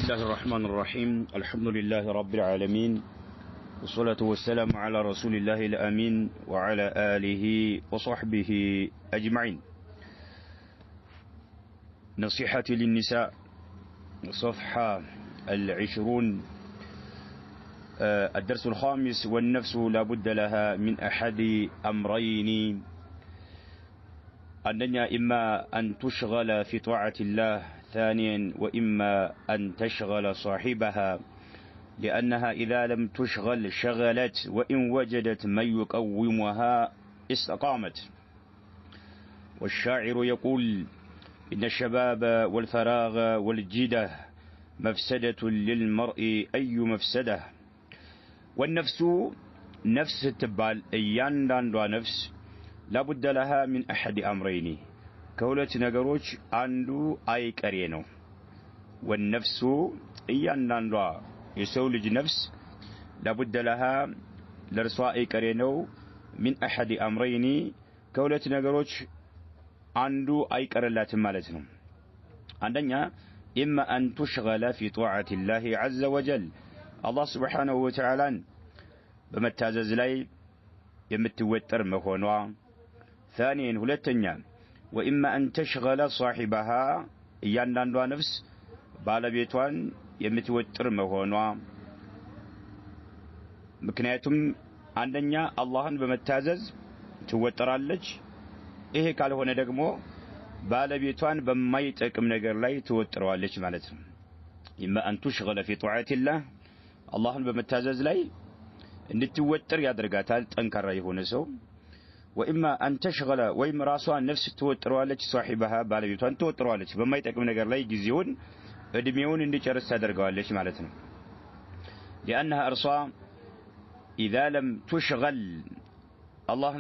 الله الرحمن الرحيم. الحمد لله رب العالمين، والصلاة والسلام على رسول الله الأمين وعلى آله وصحبه أجمعين. نصيحة للنساء، صفحة 20، الدرس الخامس: والنفس لا بد لها من أحد أمرين، أننا إما أن تشغل في طاعة الله، ثانيا وإما أن تشغل صاحبها، لأنها إذا لم تشغل شغلت، وإن وجدت من يقومها استقامت. والشاعر يقول: إن الشباب والفراغ والجدة مفسدة للمرء أي مفسدة. والنفس نفس تبال يانداندوا نفس لابد لها من أحد أمرين، كولت نجروش عنده أي كرينو. والنفس يانداندوا يسولج نفس لابد لها لرسواء كرينو من أحد أمرين، كولت نجروش عنده أي كرلات مالتهم. عندنا إما أن تشغل في طاعة الله عز وجل، الله سبحانه وتعالى بمتازز لي يمتوتر مخونوا. ثانيا هلتنيا وإما أن تشغل صاحبها، يانداندوا نفس بالبيتوان يمتوتر مخونوا. مكنياتهم عندنا اللهن بمتازز توترالج، ይሄ ካልሆነ ደግሞ ባለቤቷን በማይጠቅም ነገር ላይ ትወጥረዋለች ማለት ነው። إما أن تشغل في طاعة الله، አላህን በመታዘዝ ላይ እንድትወጥር ያደርጋታል ጠንካራ የሆነ ሰው። وإما أن تشغل ወይም ራሷን ነፍስ ትወጥረዋለች፣ صاحبها ባለቤቷን ትወጥረዋለች፣ በማይጠቅም ነገር ላይ ጊዜውን እድሜውን እንዲጨርስ ታደርገዋለች ማለት ነው። لأنها أرصى إذا لم تشغل الله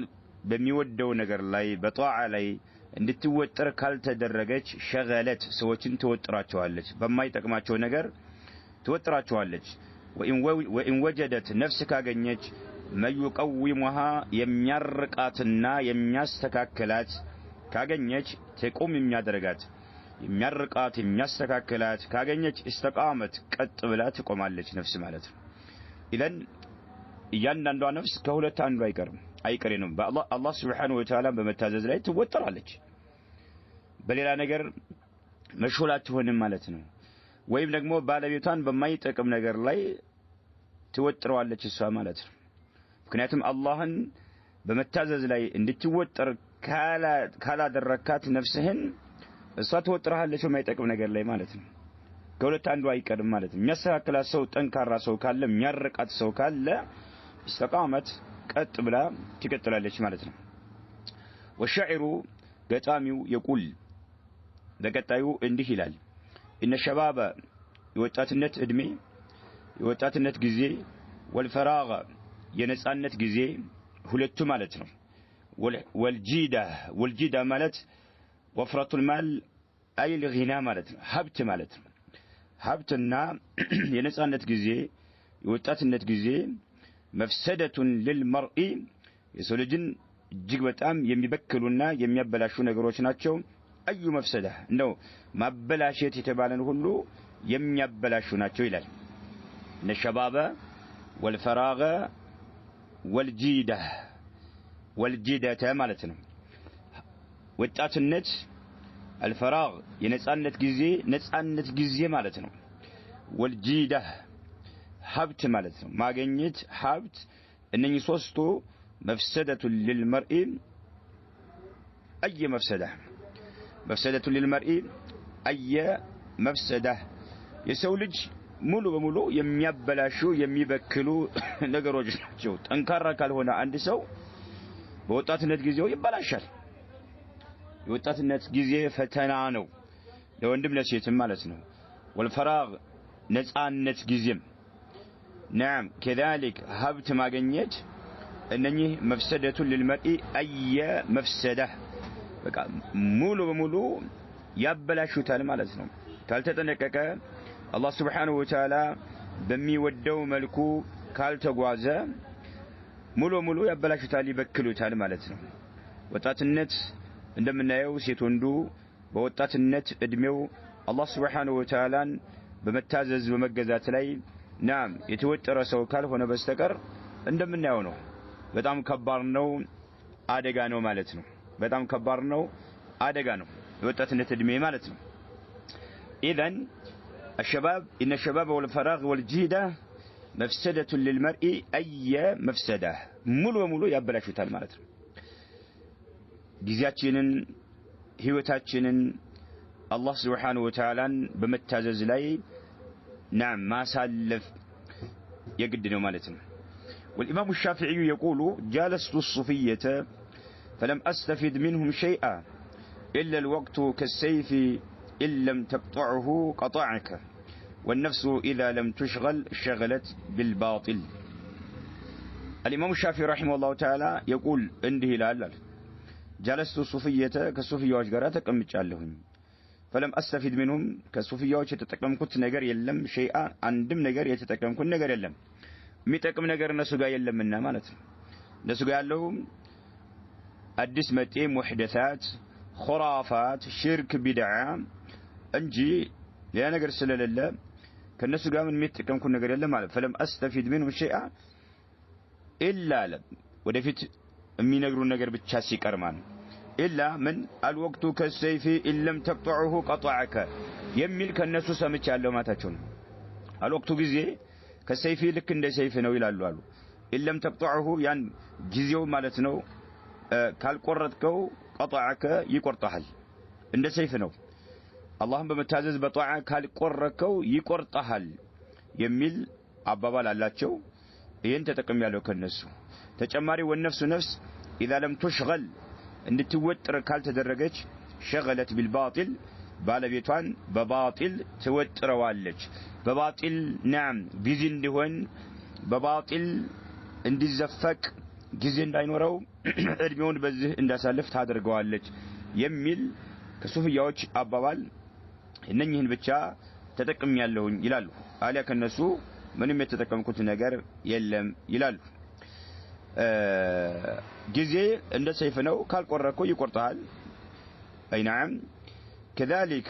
በሚወደው ነገር ላይ በጧዓ ላይ እንድትወጥር ካልተደረገች ሸገለት፣ ሰዎችን ትወጥራቸዋለች፣ በማይጠቅማቸው ነገር ትወጥራቸዋለች። وإن وجدت ነፍስ ካገኘች من يقومها የሚያርቃትና የሚያስተካክላት ካገኘች፣ ተቆም የሚያደርጋት የሚያርቃት የሚያስተካክላት ካገኘች استقامت ቀጥ ብላ ትቆማለች ነፍስ ማለት ነው። ኢዘን እያንዳንዷ ነፍስ ከሁለት አንዱ አይቀርም በአላህ Subhanahu Wa Ta'ala በመታዘዝ ላይ ትወጥራለች፣ በሌላ ነገር መሽሁል አትሆንም ማለት ነው። ወይም ደግሞ ባለቤቷን በማይጠቅም ነገር ላይ ትወጥረዋለች እሷ ማለት ነው። ምክንያቱም አላህን በመታዘዝ ላይ እንድትወጥር ካላደረካት ነፍስህን እሷ ትወጥራለች በማይጠቅም ነገር ላይ ማለት ነው። ከሁለት አንዱ አይቀርም ማለት ነው። የሚያስተካክላት ሰው ጠንካራ ሰው ካለ፣ የሚያርቃት ሰው ካለ استقامت ቀጥ ብላ ትቀጥላለች ማለት ነው። والشاعر ገጣሚው يقول በቀጣዩ እንዲህ ይላል: إن الشباب የወጣትነት እድሜ የወጣትነት ጊዜ፣ والفراغ የነጻነት ጊዜ፣ ሁለቱ ማለት ነው። والجيدة ማለት وفرة المال أي الغنى ማለት ነው፣ ሀብት ማለት ነው። ሀብትና የነጻነት ጊዜ የወጣትነት ጊዜ መፍሰደቱን للمرء የሰው ልጅን እጅግ በጣም የሚበክሉና የሚያበላሹ ነገሮች ናቸው። አዩ መፍሰዳ ነው ማበላሸት የተባለን ሁሉ የሚያበላሹ ናቸው ይላል። ለሸባበ والفراغ والجيدة ማለት ነው። ወጣትነት الفراغ የነጻነት ጊዜ ማለት ነው። والجيدة ሀብት ማለት ነው፣ ማግኘት ሀብት። እነኚህ ሶስቱ መፍሰደቱ للمرء أي مفسدة للمرء أي مفسدة የሰው ልጅ ሙሉ በሙሉ የሚያበላሹ የሚበክሉ ነገሮች ናቸው። ጠንካራ ካልሆነ አንድ ሰው በወጣትነት ጊዜው ይበላሻል። የወጣትነት ጊዜ ፈተና ነው ለወንድም ለሴትም ማለት ነው። والفراغ ነጻነት ጊዜም نعم كذلك هبت ማግኘት እነኚህ መፍሰደቱ للمرء أي مفسدة በቃ ሙሉ በሙሉ ያበላሹታል ማለት ነው። ካልተጠነቀቀ አላህ Subhanahu Wa Ta'ala በሚወደው መልኩ ካልተጓዘ ሙሉ ያበላሹታል፣ ይበክሉታል ማለት ነው። ወጣትነት እንደምናየው ሴት ወንዱ በወጣትነት እድሜው አላህ Subhanahu Wa Ta'ala በመታዘዝ በመገዛት ላይ ናም የተወጠረ ሰው ካልሆነ በስተቀር እንደምናየው ነው በጣም ከባድ ነው አደጋ ነው ማለት ነው በጣም ከባድ ነው አደጋ ነው ወጣትነት እድሜ ማለት ነው اذا الشباب ان الشباب والفراغ والجهده مفسده للمرء اي مفسده ሙሉ በሙሉ ያበላሹታል ማለት ነው ጊዜያችንን ህይወታችንን አላህ Subhanahu Wa Ta'ala በመታዘዝ ላይ نعم ما سالف يقد ነው ማለት ነው والامام الشافعي يقول جالست الصوفيه فلم استفد منهم شيئا الا الوقت كالسيف ان لم تقطعه قطعك والنفس اذا لم تشغل شغلت بالباطل الامام الشافعي رحمه الله تعالى يقول እንዲህ ይላል جالست الصوفيه كالصوفيዎች ጋር ተቀምጫለሁኝ فلم استفد منهم كالصوفيዎች የተጠቀምኩት ነገር የለም شيئا አንድም ነገር የተጠቀምኩት ነገር የለም የሚጠቅም ነገር እነሱ ጋር የለምና ማለት ነው እነሱ ጋር ያለው አዲስ መጤ ሙህደሳት خرافات ሽርክ ቢድዓ እንጂ ያ ነገር ስለሌለ ከነሱ ጋር ምን የሚጠቀምኩት ነገር የለም ማለት فلم استفد منهم شيئا الا ወደፊት የሚነግሩ ነገር ብቻ ሲቀር ማለት إلا من الوقت كالسيف إن لم تقطعه قطعك يميل كالناس سمجالو ماتاچون الوقت ጊዜ كالسيف ልክ እንደ ሰይፍ ነው ይላሉ አሉ إن لم تقطعه ያን ጊዜው ማለት ነው ካልቆረጥከው قطعك ይቆርጣል እንደ ሰይፍ ነው አላህን በመታዘዝ በጧዓ ካልቆረጥከው ይቆርጣል የሚል አባባል አላቸው ይሄን ተጠቅም ያለው ከነሱ ተጨማሪ ወነፍሱ ነፍስ اذا لم تشغل እንድትወጥር ካልተደረገች شغلت بالباطل ባለቤቷን በባጢል ትወጥረዋለች በባጢል نعم ቢዚ እንዲሆን በባጢል እንዲዘፈቅ ጊዜ እንዳይኖረው እድሜውን በዚህ እንዳሳልፍ ታደርገዋለች የሚል ከሱፊያዎች አባባል እነኚህን ብቻ ተጠቅም ያለውኝ ይላሉ አሊያ ከነሱ ምንም የተጠቀምኩት ነገር የለም ይላሉ ጊዜ እንደ ሰይፍ ነው ካልቆረከው ይቆርጣል አይ نعم كذلك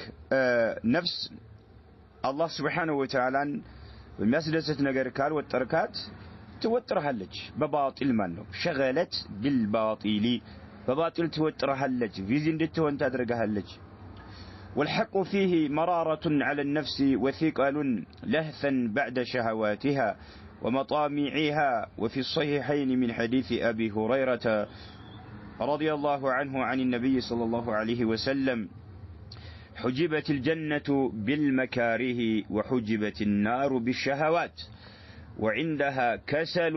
نفس الله سبحانه وتعالى በሚያስደስት ነገር ካልወጠርካት ትወጥረሃለች በባጢል ማለት ነው شغلت بالباطل በባጢል ትወጥረሃለች ቪዚ እንድትሆን ታደርጋለች والحق فيه مرارة على النفس وثقل لهثا بعد شهواتها ومطامعها وفي الصحيحين من حديث أبي هريرة رضي الله عنه عن النبي صلى الله عليه وسلم حجبت الجنة بالمكاره وحجبت النار بالشهوات وعندها كسل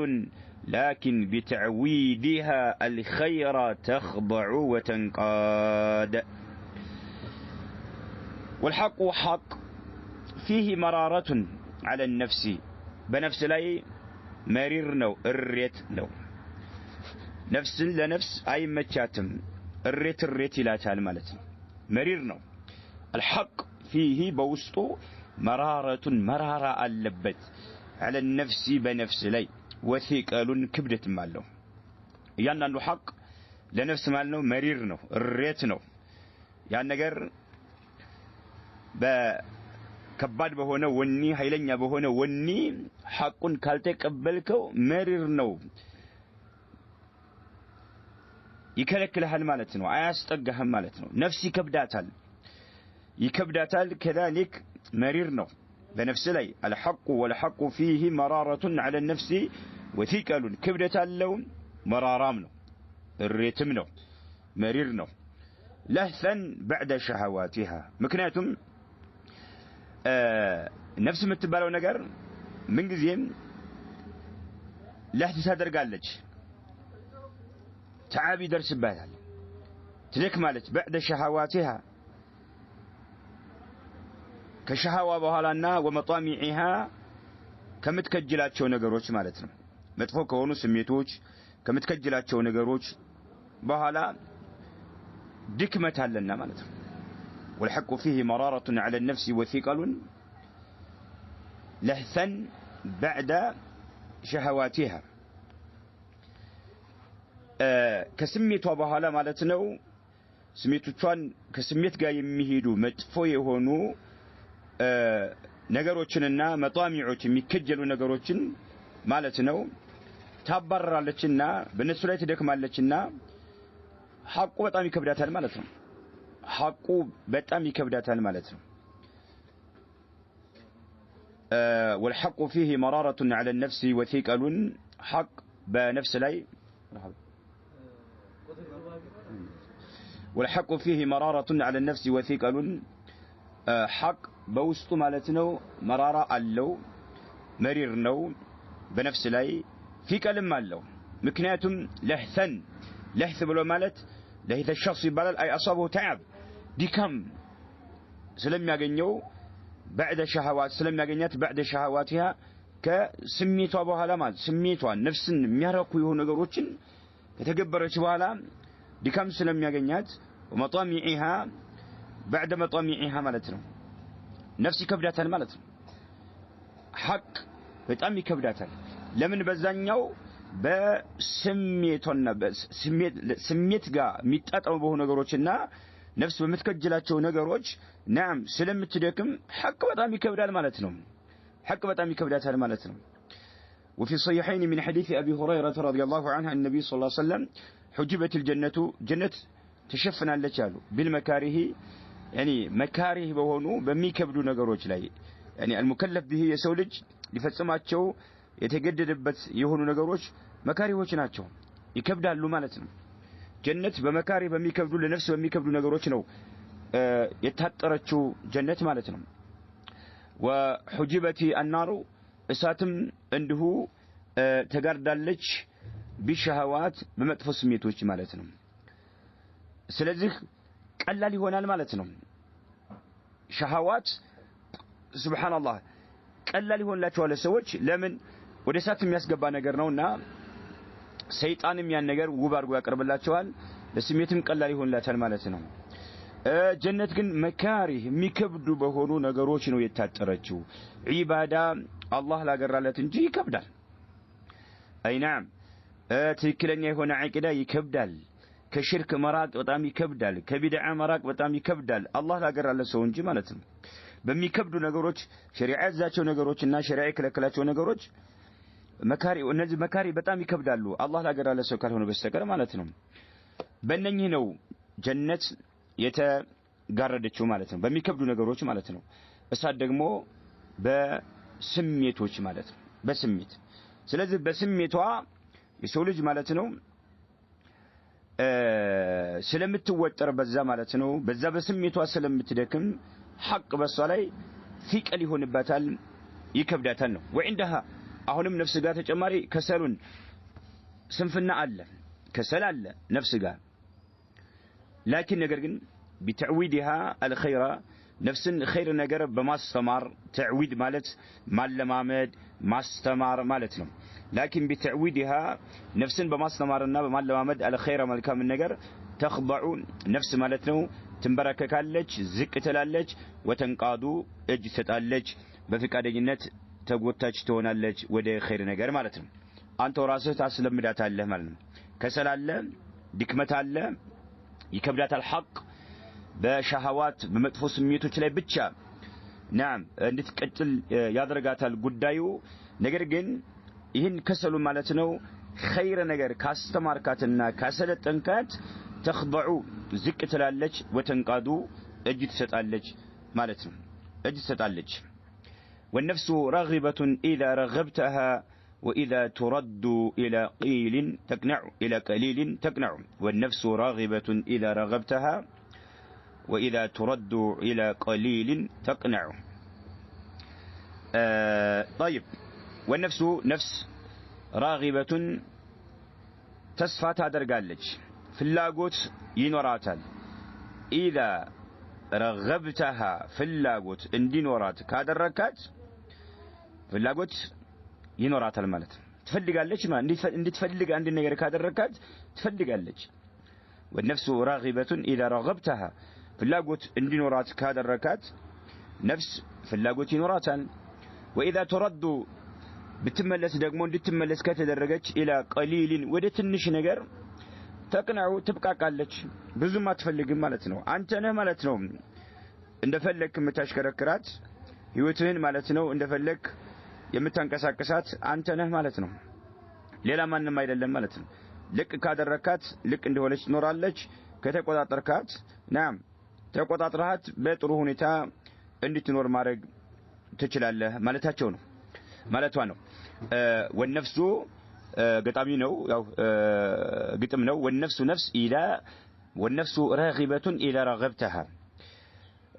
لكن بتعويدها الخير تخضع وتنقاد والحق حق فيه مرارة على النفس بنفس لاي مرير نو الريت نو نفس لنفس اي مچاتم الريت ይላታል ማለት ነው مرير ነው الحق فيه بوسطو مرارة مرارة አለበት على النفس بنفس لاي وثقل كبدت ማለው ያንዳንዱ حق ለነፍስ ማለት ነው مرير ነው الريت ነው ያን ነገር ከባድ በሆነ ወኒ ኃይለኛ በሆነ ወኒ ሐቁን ካልተቀበልከው መሪር ነው ይከለክልሃል ማለት ነው አያስጠጋህም ማለት ነው ነፍስ ይከብዳታል كذلك مرير ነው በነፍስ ላይ الحق والحق فيه مرارة على النفس وثقل كبدت አለው መራራም ነው እሬትም ነው مرير ነው لهثا بعد شهواتها ምክንያቱም ነፍስ የምትባለው ነገር ምን ጊዜም ለህት ታደርጋለች تعب ይደርስባታል ትደክማለች بعد شهواتها ከሸሃዋ በኋላና ومطامعها ከምትከጅላቸው ነገሮች ማለት ነው መጥፎ ከሆኑ ስሜቶች ከምትከጅላቸው ነገሮች በኋላ ድክመት አለና ማለት ነው والحق فيه مرارة على النفس وثقل لهثا بعد شهواتها كسميتها بحالا مالتنو سميتوቿን ከስሜት ጋር የሚሄዱ መጥፎ የሆኑ ነገሮችንና መጣሚዖች የሚከጀሉ ነገሮችን ማለት ነው ታባረራለችና በነሱ ላይ ትደክማለችና ሐቁ በጣም ይከብዳታል ማለት ነው ሐቁ በጣም ይከብዳታል ማለት ነው والحق فيه مرارة على النفس وثقل حق بنفس لاي والحق فيه مرارة على النفس وثقل حق بوسط مالتنا مرارة አለው مرير ነው በነፍስ ላይ ثقلም አለው ምክንያቱም ለህث ብሎ ማለት ለህث الشخص ይባላል አይ አصابه تعب ዲካም ስለሚያገኘው بعد شهوات ስለሚያገኛት بعد شهواتها ከስሜቷ በኋላ ማለት ስሜቷን ነፍስን የሚያረኩ የሆኑ ነገሮችን ከተገበረች በኋላ ዲካም ስለሚያገኛት ومطامعها بعد مطامعها ማለት ነው ነፍስ ይከብዳታል ማለት ነው ሐቅ በጣም ይከብዳታል ለምን በዛኛው በስሜቷና ስሜት ጋር የሚጣጣሙ በሆኑ ነገሮችና ነፍስ በምትከጅላቸው ነገሮች نعم ስለምትደክም ሐቅ በጣም ይከብዳል ማለት ነው ሐቅ በጣም ይከብዳታል ማለት ነው وفي الصحيحين من حديث أبي هريرة رضي الله عنه عن النبي صلى الله عليه وسلم حجبت الجنة جنة تشفنا لجالو بالمكاره يعني مكاره بهونو بميكبدو ነገሮች ላይ يعني المكلف به يسولج ሊፈጽማቸው የተገደደበት የሆኑ ነገሮች መካሪዎች ናቸው ይከብዳሉ ማለት ነው ጀነት በመካሪ በሚከብዱ ለነፍስ በሚከብዱ ነገሮች ነው የታጠረችው ጀነት ማለት ነው وحجبت النار እሳትም እንዲሁ ተጋርዳለች ቢሸሃዋት በመጥፎ ስሜቶች ማለት ነው ስለዚህ ቀላል ይሆናል ማለት ነው ሸሃዋት ሱብሃንአላህ ቀላል ይሆንላቸዋል ሰዎች ለምን ወደ እሳት የሚያስገባ ነገር ነውና ሰይጣንም ያን ነገር ውብ አድርጎ ያቀርብላቸዋል ለስሜትም ቀላል ይሆንላታል ማለት ነው ጀነት ግን መካሪህ የሚከብዱ በሆኑ ነገሮች ነው የታጠረችው ዒባዳ አላህ ላገራለት እንጂ ይከብዳል አይናም ትክክለኛ የሆነ ዐቂዳ ይከብዳል ከሽርክ መራቅ በጣም ይከብዳል ከቢድዓ መራቅ በጣም ይከብዳል አላህ ላገራለት ሰው እንጂ ማለት ነው በሚከብዱ ነገሮች ሸሪዓ ያዛቸው ነገሮችና ሸሪዓ የከለከላቸው ነገሮች መካሪ እነዚህ መካሪ በጣም ይከብዳሉ አላህ ላገራለት ሰው ካልሆነ በስተቀር ማለት ነው በእነኚህ ነው ጀነት የተጋረደችው ማለት ነው በሚከብዱ ነገሮች ማለት ነው እሳት ደግሞ በስሜቶች ማለት ነው በስሜት ስለዚህ በስሜቷ የሰው ልጅ ማለት ነው ስለምትወጠር በዛ ማለት ነው በዛ በስሜቷ ስለምትደክም ሐቅ በሷ ላይ ثقل ይሆንባታል ይከብዳታል ነው وعندها አሁንም ነፍስ ጋር ተጨማሪ ከሰሉን ስንፍና አለ ከሰል አለ ነፍስ ጋር لكن ነገር ግን بتعويدها الخير ነፍስን ኸይር ነገር በማስተማር ተዕዊድ ማለት ማለማመድ ማስተማር ማለት ነው لكن بتعويدها ነፍስን በማስተማርና በማለማመድ الخير መልካም ነገር تخضع ነፍስ ማለት ነው ትንበረከካለች ዝቅ ትላለች ወተንቃዱ እጅ ትሰጣለች በፍቃደኝነት ተጎታች ትሆናለች ወደ ኸይር ነገር ማለት ነው አንተ ራስህ ታስለምዳታለህ ማለት ነው ከሰላለ ድክመት አለ ይከብዳታል ሐቅ በሸሃዋት በመጥፎ ስሜቶች ላይ ብቻ نعم እንድትቀጥል ያደርጋታል ጉዳዩ ነገር ግን ይህን ከሰሉ ማለት ነው ኸይር ነገር ካስተማርካትና ካሰለጠንካት ተخضع ዝቅ ትላለች ወተንቃዱ እጅ ትሰጣለች ማለት ነው እጅ ትሰጣለች والنفس راغبة إذا رغبتها وإذا ترد إلى قيل تقنع إلى قليل تقنع والنفس راغبة إذا رغبتها وإذا ترد إلى قليل تقنع طيب والنفس نفس راغبة تسفى تدرجالج ፍላጎት ይኖራታል إذا رغبتها ፍላጎት እንዲኖራት ካደረካት ፍላጎት ይኖራታል ማለት ትፈልጋለች ማለት እንድትፈልግ አንድ ነገር ካደረካት ትፈልጋለች والنفس راغبة إذا رغبتها ፍላጎት እንዲኖራት ካደረካት ነፍስ ፍላጎት ይኖራታል وإذا ترد بتملس ደግሞ እንድትመለስ ከተደረገች إلى قليل ወደ ትንሽ ነገር ተቅናው ትብቃቃለች ብዙም አትፈልግም ማለት ነው አንተ ነህ ማለት ነው እንደፈለክ የምታሽከረክራት ህይወትህን ማለት ነው እንደፈለክ የምታንቀሳቀሳት አንተ ነህ ማለት ነው ሌላ ማንንም አይደለም ማለት ነው ልክ ካደረካት ልክ እንደሆነች ትኖራለች ከተቆጣጠርካት ናም ተቆጣጥራት በጥሩ ሁኔታ እንድትኖር ማድረግ ትችላለህ ማለታቸው ነው ማለቷ ነው ወነፍሱ ገጣሚ ነው ያው ግጥም ነው ወነፍሱ ነፍስ ኢላ ወነፍሱ راغبة إذا رغبتها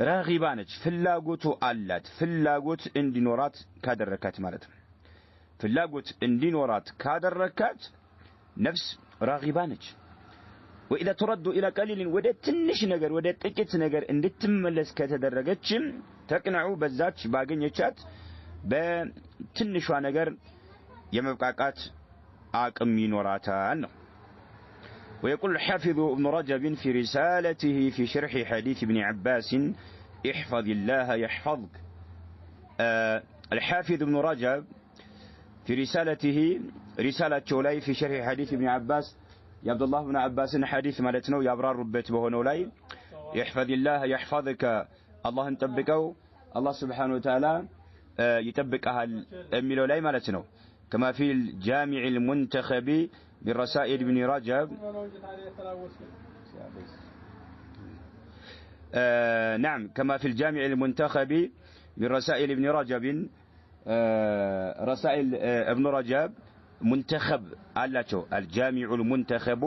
راغبة ነች ፍላጎቱ አላት ፍላጎት እንዲኖራት ካደረካት ማለት ነው ፍላጎት እንዲኖራት ካደረካት ነፍስ راغبة ነች وإذا ترد إلى قليل ወደ ትንሽ ነገር ወደ ጥቂት ነገር እንድትመለስ ከተደረገችም ተቅናዑ በዛች ባገኘቻት በትንሿ ነገር የመብቃቃት አቅም ይኖራታል ነው ويقول الحافظ ابن رجب في رسالته في شرح حديث ابن عباس احفظ الله يحفظك الحافظ ابن رجب في رسالته رسالة لاي في شرح حديث ابن عباس يا عبد الله بن عباس حديث مالتنا يابرار ربيت بهونه لاي يحفظ الله يحفظك الله انتبكه الله سبحانه وتعالى يتبكها الميلو لاي مالتنا كما في الجامع المنتخب بالرسائل ابن رجب نعم كما في الجامع المنتخب بالرسائل ابن رجب رسائل ابن رجب منتخب አላቸው الجامع المنتخب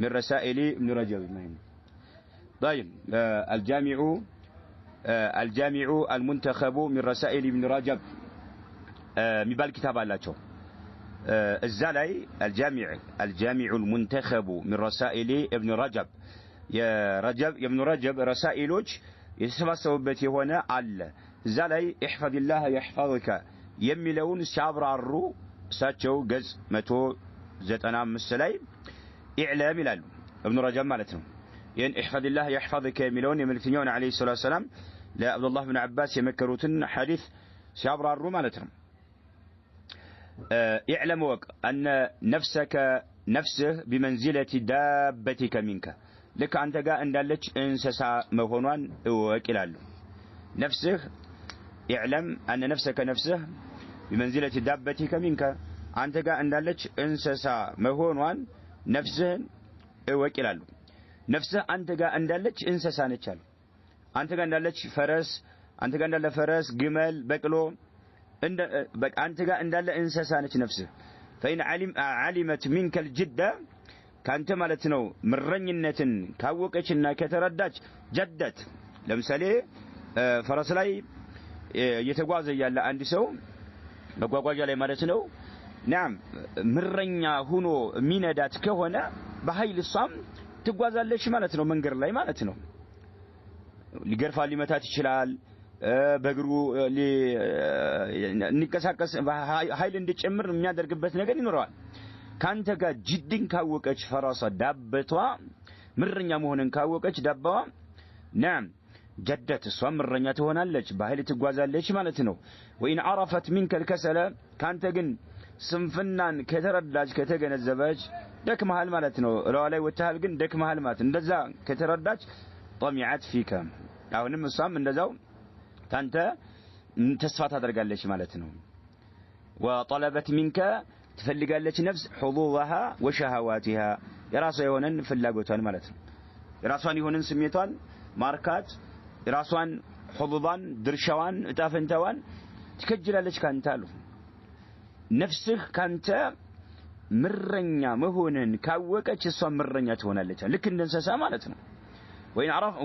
من رسائل ابن رجب طيب الجامع المنتخب من رسائل ابن رجب የሚባል ኪታብ አላቸው እዛ ላይ الجامع المنتخب من رسائل ابن رجب የابن رجب رسائሎች የተሰባሰቡበት የሆነ አለ እዛ ላይ احفظ الله يحفظك የሚለውን ሲያብራሩ እሳቸው ገጽ 195 ላይ ኢዕላም ይላሉ ابن رجب ማለት ነው ይሄን احفظ الله يحفظك የሚለውን የመልእክተኛውን አለይሂ ሰላቱ ሰላም ለአብዱላህ ብን አባስ የመከሩትን ሐዲስ ሲያብራሩ ማለት ነው اعلم وق أن نفسه بمنزلة دابتك منك لك أنت جاء أن دلتش إنسسا مهونان وكلالو نفسه اعلم أن نفسك نفسه بمنزلة دابتك منك أنت جاء أن دلتش إنسسا مهونان نفسه وكلالو نفسه أنت جاء أن دلتش إنسسا نتشال أنت جاء أن دلتش فرس أنت جاء أن دلتش فرس جمل بكلو أنت جاء أن دل إنسانة نفسه فإن علمت منك الجدة كانت مالتنا مرنينة كاوكشنا كتردج جدت لمثالي فرس لاي يتغوازي يالا عندي سو بغواغواجا لاي مالتنا نعم مرنيا هونو ميندات كهونه بحيل الصام تغوازالش مالتنا منغر لاي مالتنا ሊገርፋ ሊመታት ይችላል በእግሩ ንቀሳቀስ ኃይል እንዲጨምር የሚያደርግበት ነገር ይኖራል ካንተ ጋር ጅድን ካወቀች ፈራሳ ዳበቷ ምርኛ መሆንን ካወቀች ዳባዋ نعم جدت እሷ ምርኛ ትሆናለች በኃይል ትጓዛለች ማለት ነው وإن عرفت منك الكسل ካንተ ግን ስንፍናን ከተረዳች ከተገነዘበች ደክመሃል ማለት ነው ለዋላይ ወጣሃል ግን ደክመሃል ማለት እንደዛ ከተረዳች طمعت فيك አሁንም እሷም እንደዛው ታንተ ተስፋ ታደርጋለች ማለት ነው وطلبت منك ትፈልጋለች ነፍስ حظوظها وشهواتها የራሷ የሆነን ፍላጎቷን ማለት ነው የራሷን የሆነን ስሜቷን ማርካት የራሷን حظوظን ድርሻዋን እጣፈንታዋን ትከጅላለች ካንተ አሉ ነፍስህ ካንተ ምረኛ መሆንን ካወቀች እሷ ምረኛ ትሆናለች ልክ እንደ እንስሳ ማለት ነው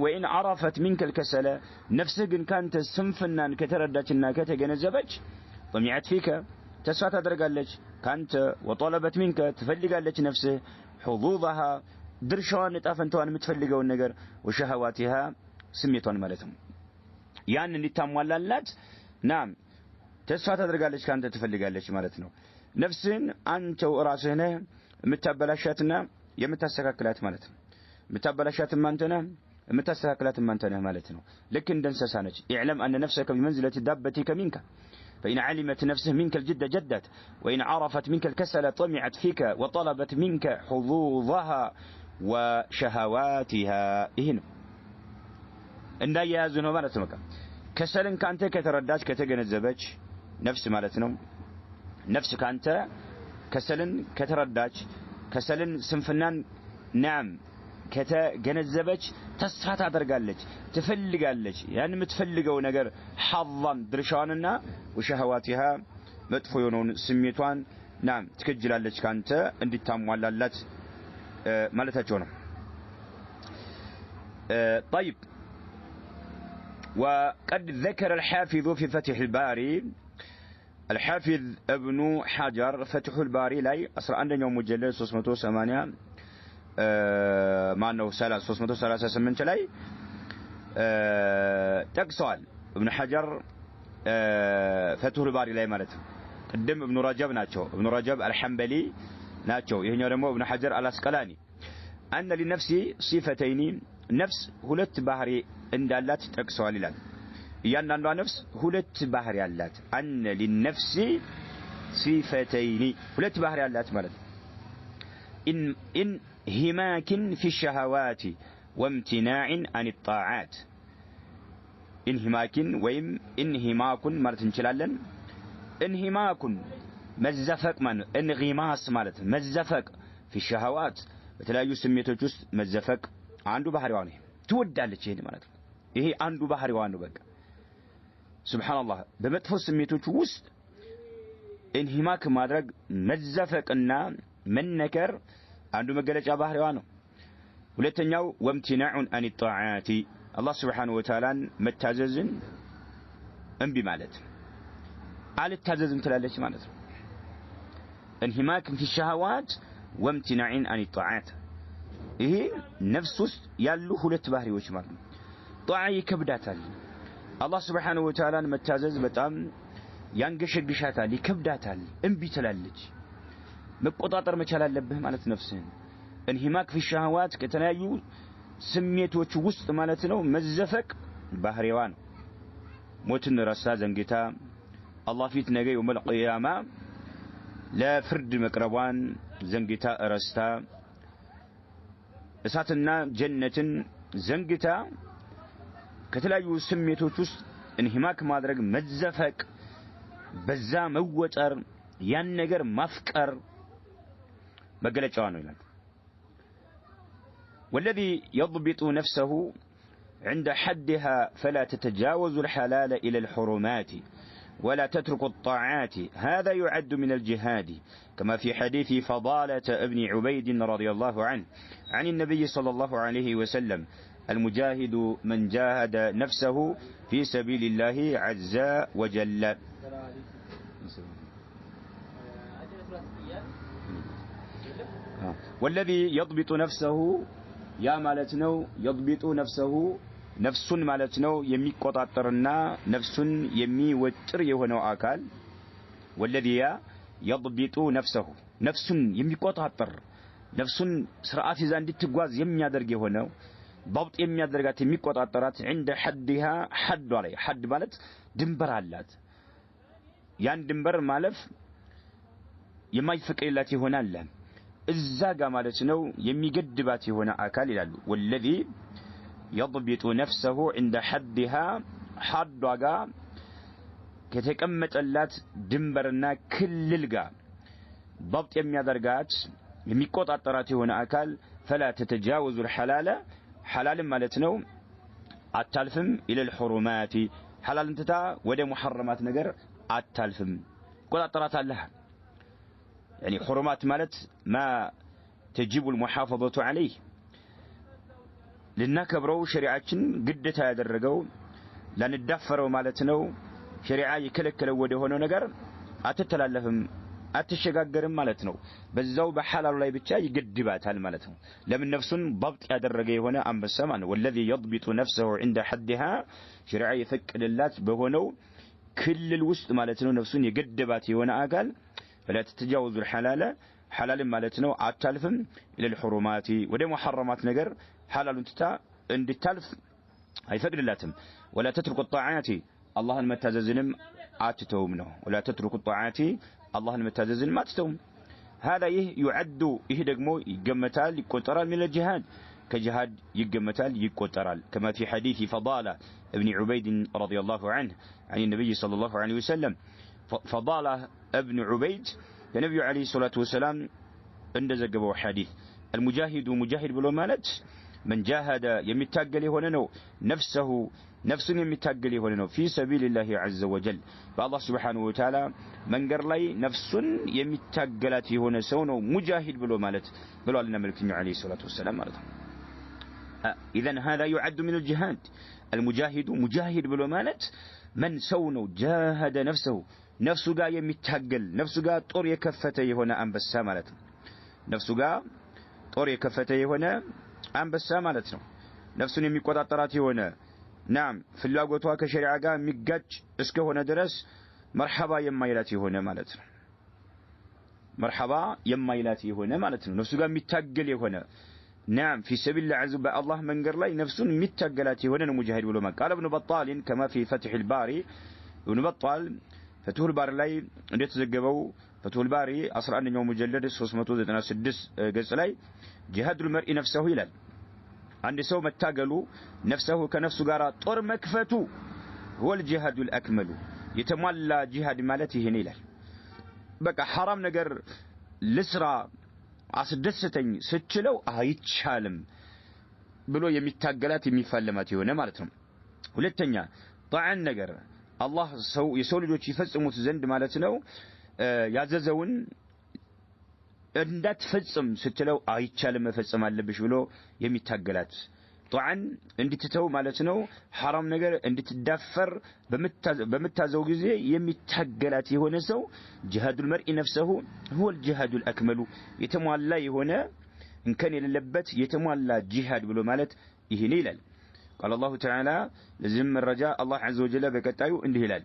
وإن عرفت منك الكسل نفسك كانت سنفنا كتردتنا كتجنزبج طمعت فيك تسعى تدرجالج كانت وطلبت منك تفلجالج نفسه حظوظها درشان تافنتوان متفلجوا النجر وشهواتها سميتوان مالتهم يعني اللي تموللت نعم تسعى تدرجالج كانت تفلجالج مالتنا نفسن أنت وراسهنا متبلشتنا يمتسككلات مالتهم متبلشات مانتنا متساكلات مانتنا مالتنا لكن دنسسانج اعلم أن نفسك بمنزلة دابتك منك فإن علمت نفسه منك الجد جدت وإن عرفت منك الكسل طمعت فيك وطلبت منك حظوظها وشهواتها هنا إن يازنه مالتنا ከሰልን ካንተ ከተረዳች ከተገነዘበች ነፍስ ማለት ነው ነፍስ ካንተ ከሰልን ከተረዳች ከሰልን ስንፍናን ናም ከተገነዘበች ተስፋ ታደርጋለች ትፈልጋለች ያን የምትፈልገው ነገር ሐظን ድርሻዋንና ወሸህዋቲሃ መጥፎ የሆነውን ስሜቷን ናም ትከጅላለች ካንተ እንድታሟላላት ማለታቸው ነው طيب وقد ذكر الحافظ في فتح الباري الحافظ ابن حجر فتح الباري لاي 11ኛው مجلد 380 ማነው 338 ላይ ጠቅሷል ابن حجر فتح الباري ላይ ማለት ነው قدم ابن رجب ናቸው ابن رجب الحنبلي ናቸው ይሄኛው ደግሞ ابن حجر الاسقلاني ان للنفس صفتين ነፍስ ሁለት ባህሪ እንዳላት ጠቅሰዋል ይላል እያንዳንዷ ነፍስ ሁለት ባህሪ ያላት አነ ለነፍሲ ሲፈተይኒ ሁለት ባህሪ ያላት ማለት ኢን ሂማኪን ፊ ሸሃዋት ወምቲናዕን አን الطاعات ኢንሂማኪን ወይም ኢንሂማኩን ማለት እንችላለን ኢንሂማኩን መዘፈቅ ማለት እንግማስ ማለት መዘፈቅ ፊ ሸሃዋት በተለያዩ ስሜቶች ውስጥ መዘፈቅ አንዱ ባህሪዋ ነው ትወዳለች ይሄን ማለት ነው ይሄ አንዱ ባህሪዋ ነው በቃ ሱብሃንአላህ በመጥፎ ስሜቶች ውስጥ እንሂማክ ማድረግ መዘፈቅና መነከር አንዱ መገለጫ ባህሪዋ ነው ሁለተኛው ወምቲናዑን አን الطاعات አላህ Subhanahu Wa Ta'ala መታዘዝን እንቢ ማለት አልታዘዝም ትላለች ማለት ነው እንሂማክ ፊ ሸሃዋት ወምቲናዕን አን الطاعات ይሄ ነፍስ ውስጥ ያሉ ሁለት ባህሪዎች ማለት ነው ጧዓ ይከብዳታል አላህ Subhanahu Wa Ta'ala መታዘዝ በጣም ያንገሸግሻታል ይከብዳታል እንቢ ትላለች መቆጣጠር መቻል አለብህ ማለት ነፍስህን እንሂማክ ፊ ሸሃዋት ከተለያዩ ስሜቶች ውስጥ ማለት ነው መዘፈቅ ባህሪዋ ነው ሞትን ረሳ ዘንግታ አላህ ፊት ነገ የውመል ቂያማ ለፍርድ መቅረቧን ዘንግታ ረስታ እሳትና ጀነትን ዘንግታ ከተለያዩ ስሜቶች ውስጥ እንሂማክ ማድረግ መዘፈቅ በዛ መወጠር ያን ነገር ማፍቀር መገለጫዋ ነው ይላል والذي يضبط نفسه عند حدها فلا تتجاوز الحلال إلى الحرمات ولا تترك الطاعات هذا يعد من الجهاد كما في حديث فضالة ابن عبيد رضي الله عنه عن النبي صلى الله عليه وسلم المجاهد من جاهد نفسه في سبيل الله عز وجل والذي يضبط نفسه يا مالتنو يضبط نفسه ነፍሱን ማለት ነው የሚቆጣጠርና ነፍሱን የሚወጥር የሆነው አካል ወለዲያ يضبط نفسه ነፍሱን የሚቆጣጠር ነፍሱን ስርዓት ይዛ እንድትጓዝ የሚያደርግ የሆነው ضبط የሚያደርጋት የሚቆጣጠራት عند حدها حد ላይ حد ማለት ድንበር አላት ያን ድንበር ማለፍ የማይፈቀድላት ይሆናል እዛ ጋር ማለት ነው የሚገድባት የሆነ አካል ይላሉ والذي يضبط نفسه عند حدها حد ጋር ከተቀመጠላት ድንበርና ክልል ጋር ضبط የሚያደርጋት የሚቆጣጠራት የሆነ አካል فلا تتجاوز الحلال حلال ማለት ነው አታልፍም الى الحرمات حلال እንተታ ወደ محرمات ነገር አታልፍም ቆጣጠራት አለህ يعني حرمات ማለት ما تجب المحافظة عليه لنكبروا شريعتين قدتها يدرقوا لندفروا مالتنا شريعة يكلكلوا وده هنا نجر أتتلالهم أتشجعرهم مالتنا بالزو بحلال الله بتشاي يقدبات هالمالتهم لمن نفسهم ضبط يدرقوا هنا أم بالسمان والذي يضبط نفسه عند حدها شريعة يفك للات بهونو كل الوسط مالتنا نفسهم يقدبات هنا أقل فلا تتجاوزوا الحلال حلال مالتنا أتلفهم إلى الحرمات وده محرمات نجر حلال انتتا عند التلف هاي فقر اللاتم ولا تترك الطاعات الله المتاززنم آتتهم له ولا تترك الطاعات الله المتاززنم آتتهم هذا يعد دقمو يقمتال يقنطرال من الجهاد كجهاد يقمتال يقوترال كما في حديث فضالة ابن عبيد رضي الله عنه عن النبي صلى الله عليه وسلم فضالة ابن عبيد النبي عليه الصلاة والسلام عند زقبه حديث المجاهد مجاهد بلو مالت من جاهد يمتاقل هنا نفس يمتاقل هنا في سبيل الله عز وجل فالله سبحانه وتعالى من قرلي نفس يمتاقلات هنا سونو مجاهد بلو مالت بلو لنا ملك عليه الصلاة والسلام إذن هذا يعد من الجهاد المجاهد مجاهد بلو مالت من سونو جاهد نفسه قا يمتاقل نفسه قا طور يكفته هنا أنبسا مالت نفسه قا طور يكفته هنا أنبسا مالتنا نفسه يميقوططرات هنا نعم في اللاغوتوا كشريعه ጋር የሚጋጭ እስከሆነ ድረስ መርሐባ የማይላት የሆነ ማለት ነው መርሐባ የማይላት የሆነ ማለት ነው ነፍሱ ጋር የሚታገል የሆነ نعم في سبيل الله عز وجل الله መንገር ላይ ነፍሱን የሚታገላት የሆነ ነው ሙጃሂድ ብሎ قال ابن بطال كما في فتح الباري ابن بطال فتح الباري ላይ እንደተዘገበው فتح الباري 11ኛው ሙጀለድ 396 ገጽ ላይ جهاد المرء نفسه ይላል عند سو متاغلو نفسه كنفسه غارا طور مكفتو هو الجهاد الأكمل يتمالى جهاد مالته هنا ይላል በቃ حرام ነገር ልስራ አስደስተኝ ስችለው አይቻልም ብሎ የሚታገላት የሚፋለማት የሆነ ማለት ነው ሁለተኛ ጣዓን ነገር አላህ የሰው ልጆች ይፈጽሙት ዘንድ ማለት ነው ያዘዘውን እንዳትፈጽም ስትለው አይቻልም መፈጸም አለብሽ ብሎ የሚታገላት ጧዓን እንድትተው ማለት ነው حرام ነገር እንድትዳፈር በመታዘው ጊዜ የሚታገላት የሆነ ሰው جهاد المرء نفسه هو الجهاد الأكمل የተሟላ የሆነ እንከን የሌለበት የተሟላ ጂሃድ ብሎ ማለት ይሄን ይላል قال الله تعالى لزم الرجاء الله عز وجل በቀጣዩ እንዲህ ይላል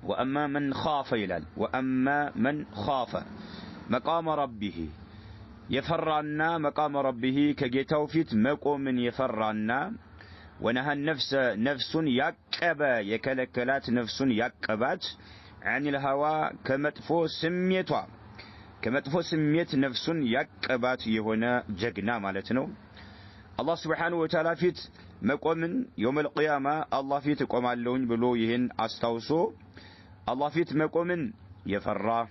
وأما من خاف ይላል وأما من خاف مقام ربه يفرعنا مقام ربه كجيتاو فيت مقوم يفرعنا ونهى النفس نفس يقبا يكلكلات نفس يقبات عن الهوى كمطفو سميت نفس يقبات يهونا جغنا معناتنو الله سبحانه وتعالى فيت مقوم يوم القيامة الله فيت قومالون بلو يهن استوسو الله فيت مقوم يفرع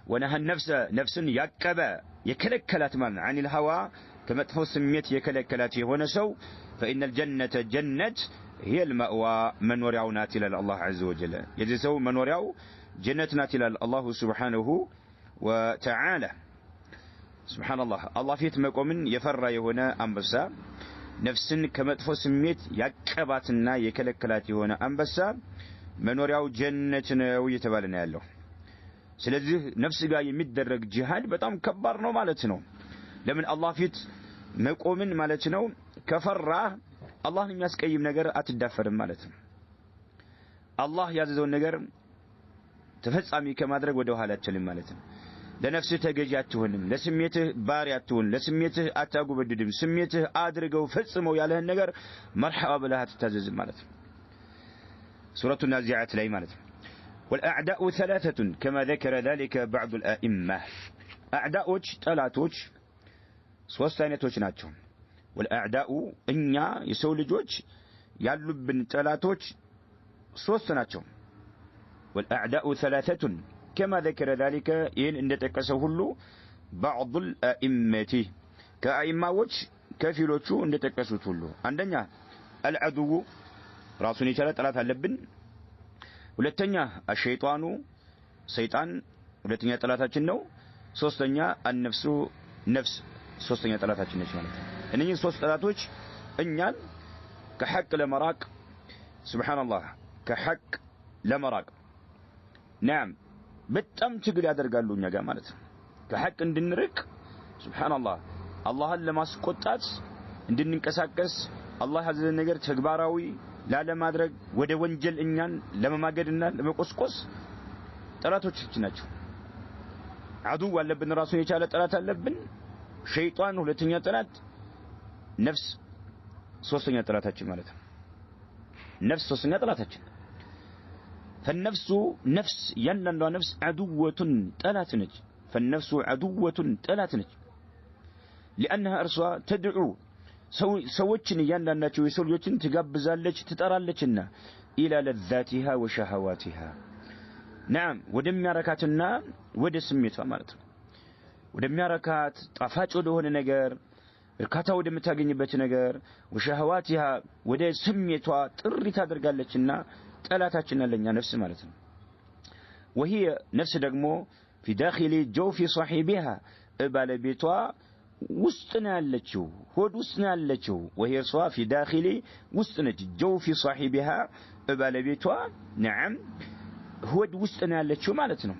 ونهى النفس نفس يقبا يكلكلات من عن الهوى كما تفو سميت يكلكلات هنا سو فإن الجنة جنة هي المأوى من ورعو ناتل الله عز وجل يجسو من ورعو جنة ناتل الله سبحانه وتعالى سبحان الله الله فيت مقومن يفر هنا أنبسا نفس كما تفو سميت يقباتنا يكلكلات هنا أنبسا من ورعو جنة ويتبالنا له ስለዚህ ነፍስ ጋር የሚደረግ ጂሃድ በጣም ከባድ ነው ማለት ነው ለምን አላህ ፊት መቆምን ማለት ነው ከፈራ አላህን የሚያስቀይም ነገር አትዳፈርም ማለት ነው አላህ ያዘዘውን ነገር ተፈጻሚ ከማድረግ ወደ ኋላ አትልም ማለት ነው ለነፍስህ ተገዢ አትሆንም ለስሜትህ ባሪያ አትሆን ለስሜትህ አታጉበድድም ስሜትህ አድርገው ፈጽመው ያለህን ነገር መርሐባ ብለህ አትታዘዝም ማለት ነው ሱረቱ ናዚዓት ላይ ማለት ነው والأعداء ثلاثة كما ذكر ذلك بعض الأئمة أعداؤج طلاتوج سوستانيتوج ناتشو والأعداء إنيا يسولجوج يالبن طلاتوج سوستاناتشو والأعداء ثلاثة كما ذكر ذلك إن تكسه له بعض الأئمة كأئمة كفيلوتشو إن تكسه له عندنا العدو راسوني ثلاثة اللبن ሁለተኛ الشيطان ሰይጣን ሁለተኛ ጠላታችን ነው ሶስተኛ النفس ነፍስ ሶስተኛ ጠላታችን ነች ማለት ነው እነኚህ ሶስት ጠላቶች እኛን ከሐቅ ለመራቅ سبحان الله ከሐቅ ለመራቅ نعم በጣም ትግል ያደርጋሉ እኛ ጋር ማለት ነው ከሐቅ እንድንርቅ سبحان الله አላህን ለማስቆጣት እንድንንቀሳቀስ አላህ ያዘዘን ነገር ተግባራዊ ላለማድረግ ወደ ወንጀል እኛን ለመማገድና ለመቆስቆስ ጠላቶቻችን ናቸው አዱ አለብን ራሱን የቻለ ጠላት አለብን ሸይጣን ሁለተኛ ጠላት ነፍስ ሶስተኛ ጠላታችን ማለት ነው ነፍስ ሶስተኛ ጠላታችን فالنفس نفس ينندو نفس عدوة ጠላት ነች فالنفس عدوة ጠላት ነች لأنها أرسوا تدعو سوتشن يانداناتشو يسوليوتشن تقابزالج تترالجنا إلى لذاتها وشهواتها نعم ودم ياركاتنا ود سميتها مالتنا ودم ياركات طفاج ودهون نجار እርካታ ወደምታገኝበት ነገር وشهواتها ወደ ስሜቷ ጥሪ ታደርጋለችና ጠላታችን ለኛ ነፍስ ማለት ነው وهي نفس ደግሞ في داخل جوف صاحبها ባለቤቷ ውስጥ ነው ያለችው ሆድ ውስጥ ነው ያለችው وهي صوا في داخل ውስጥ ነች جوف صاحبها ባለቤቷ نعم ሆድ ውስጥ ነው ያለችው ማለት ነው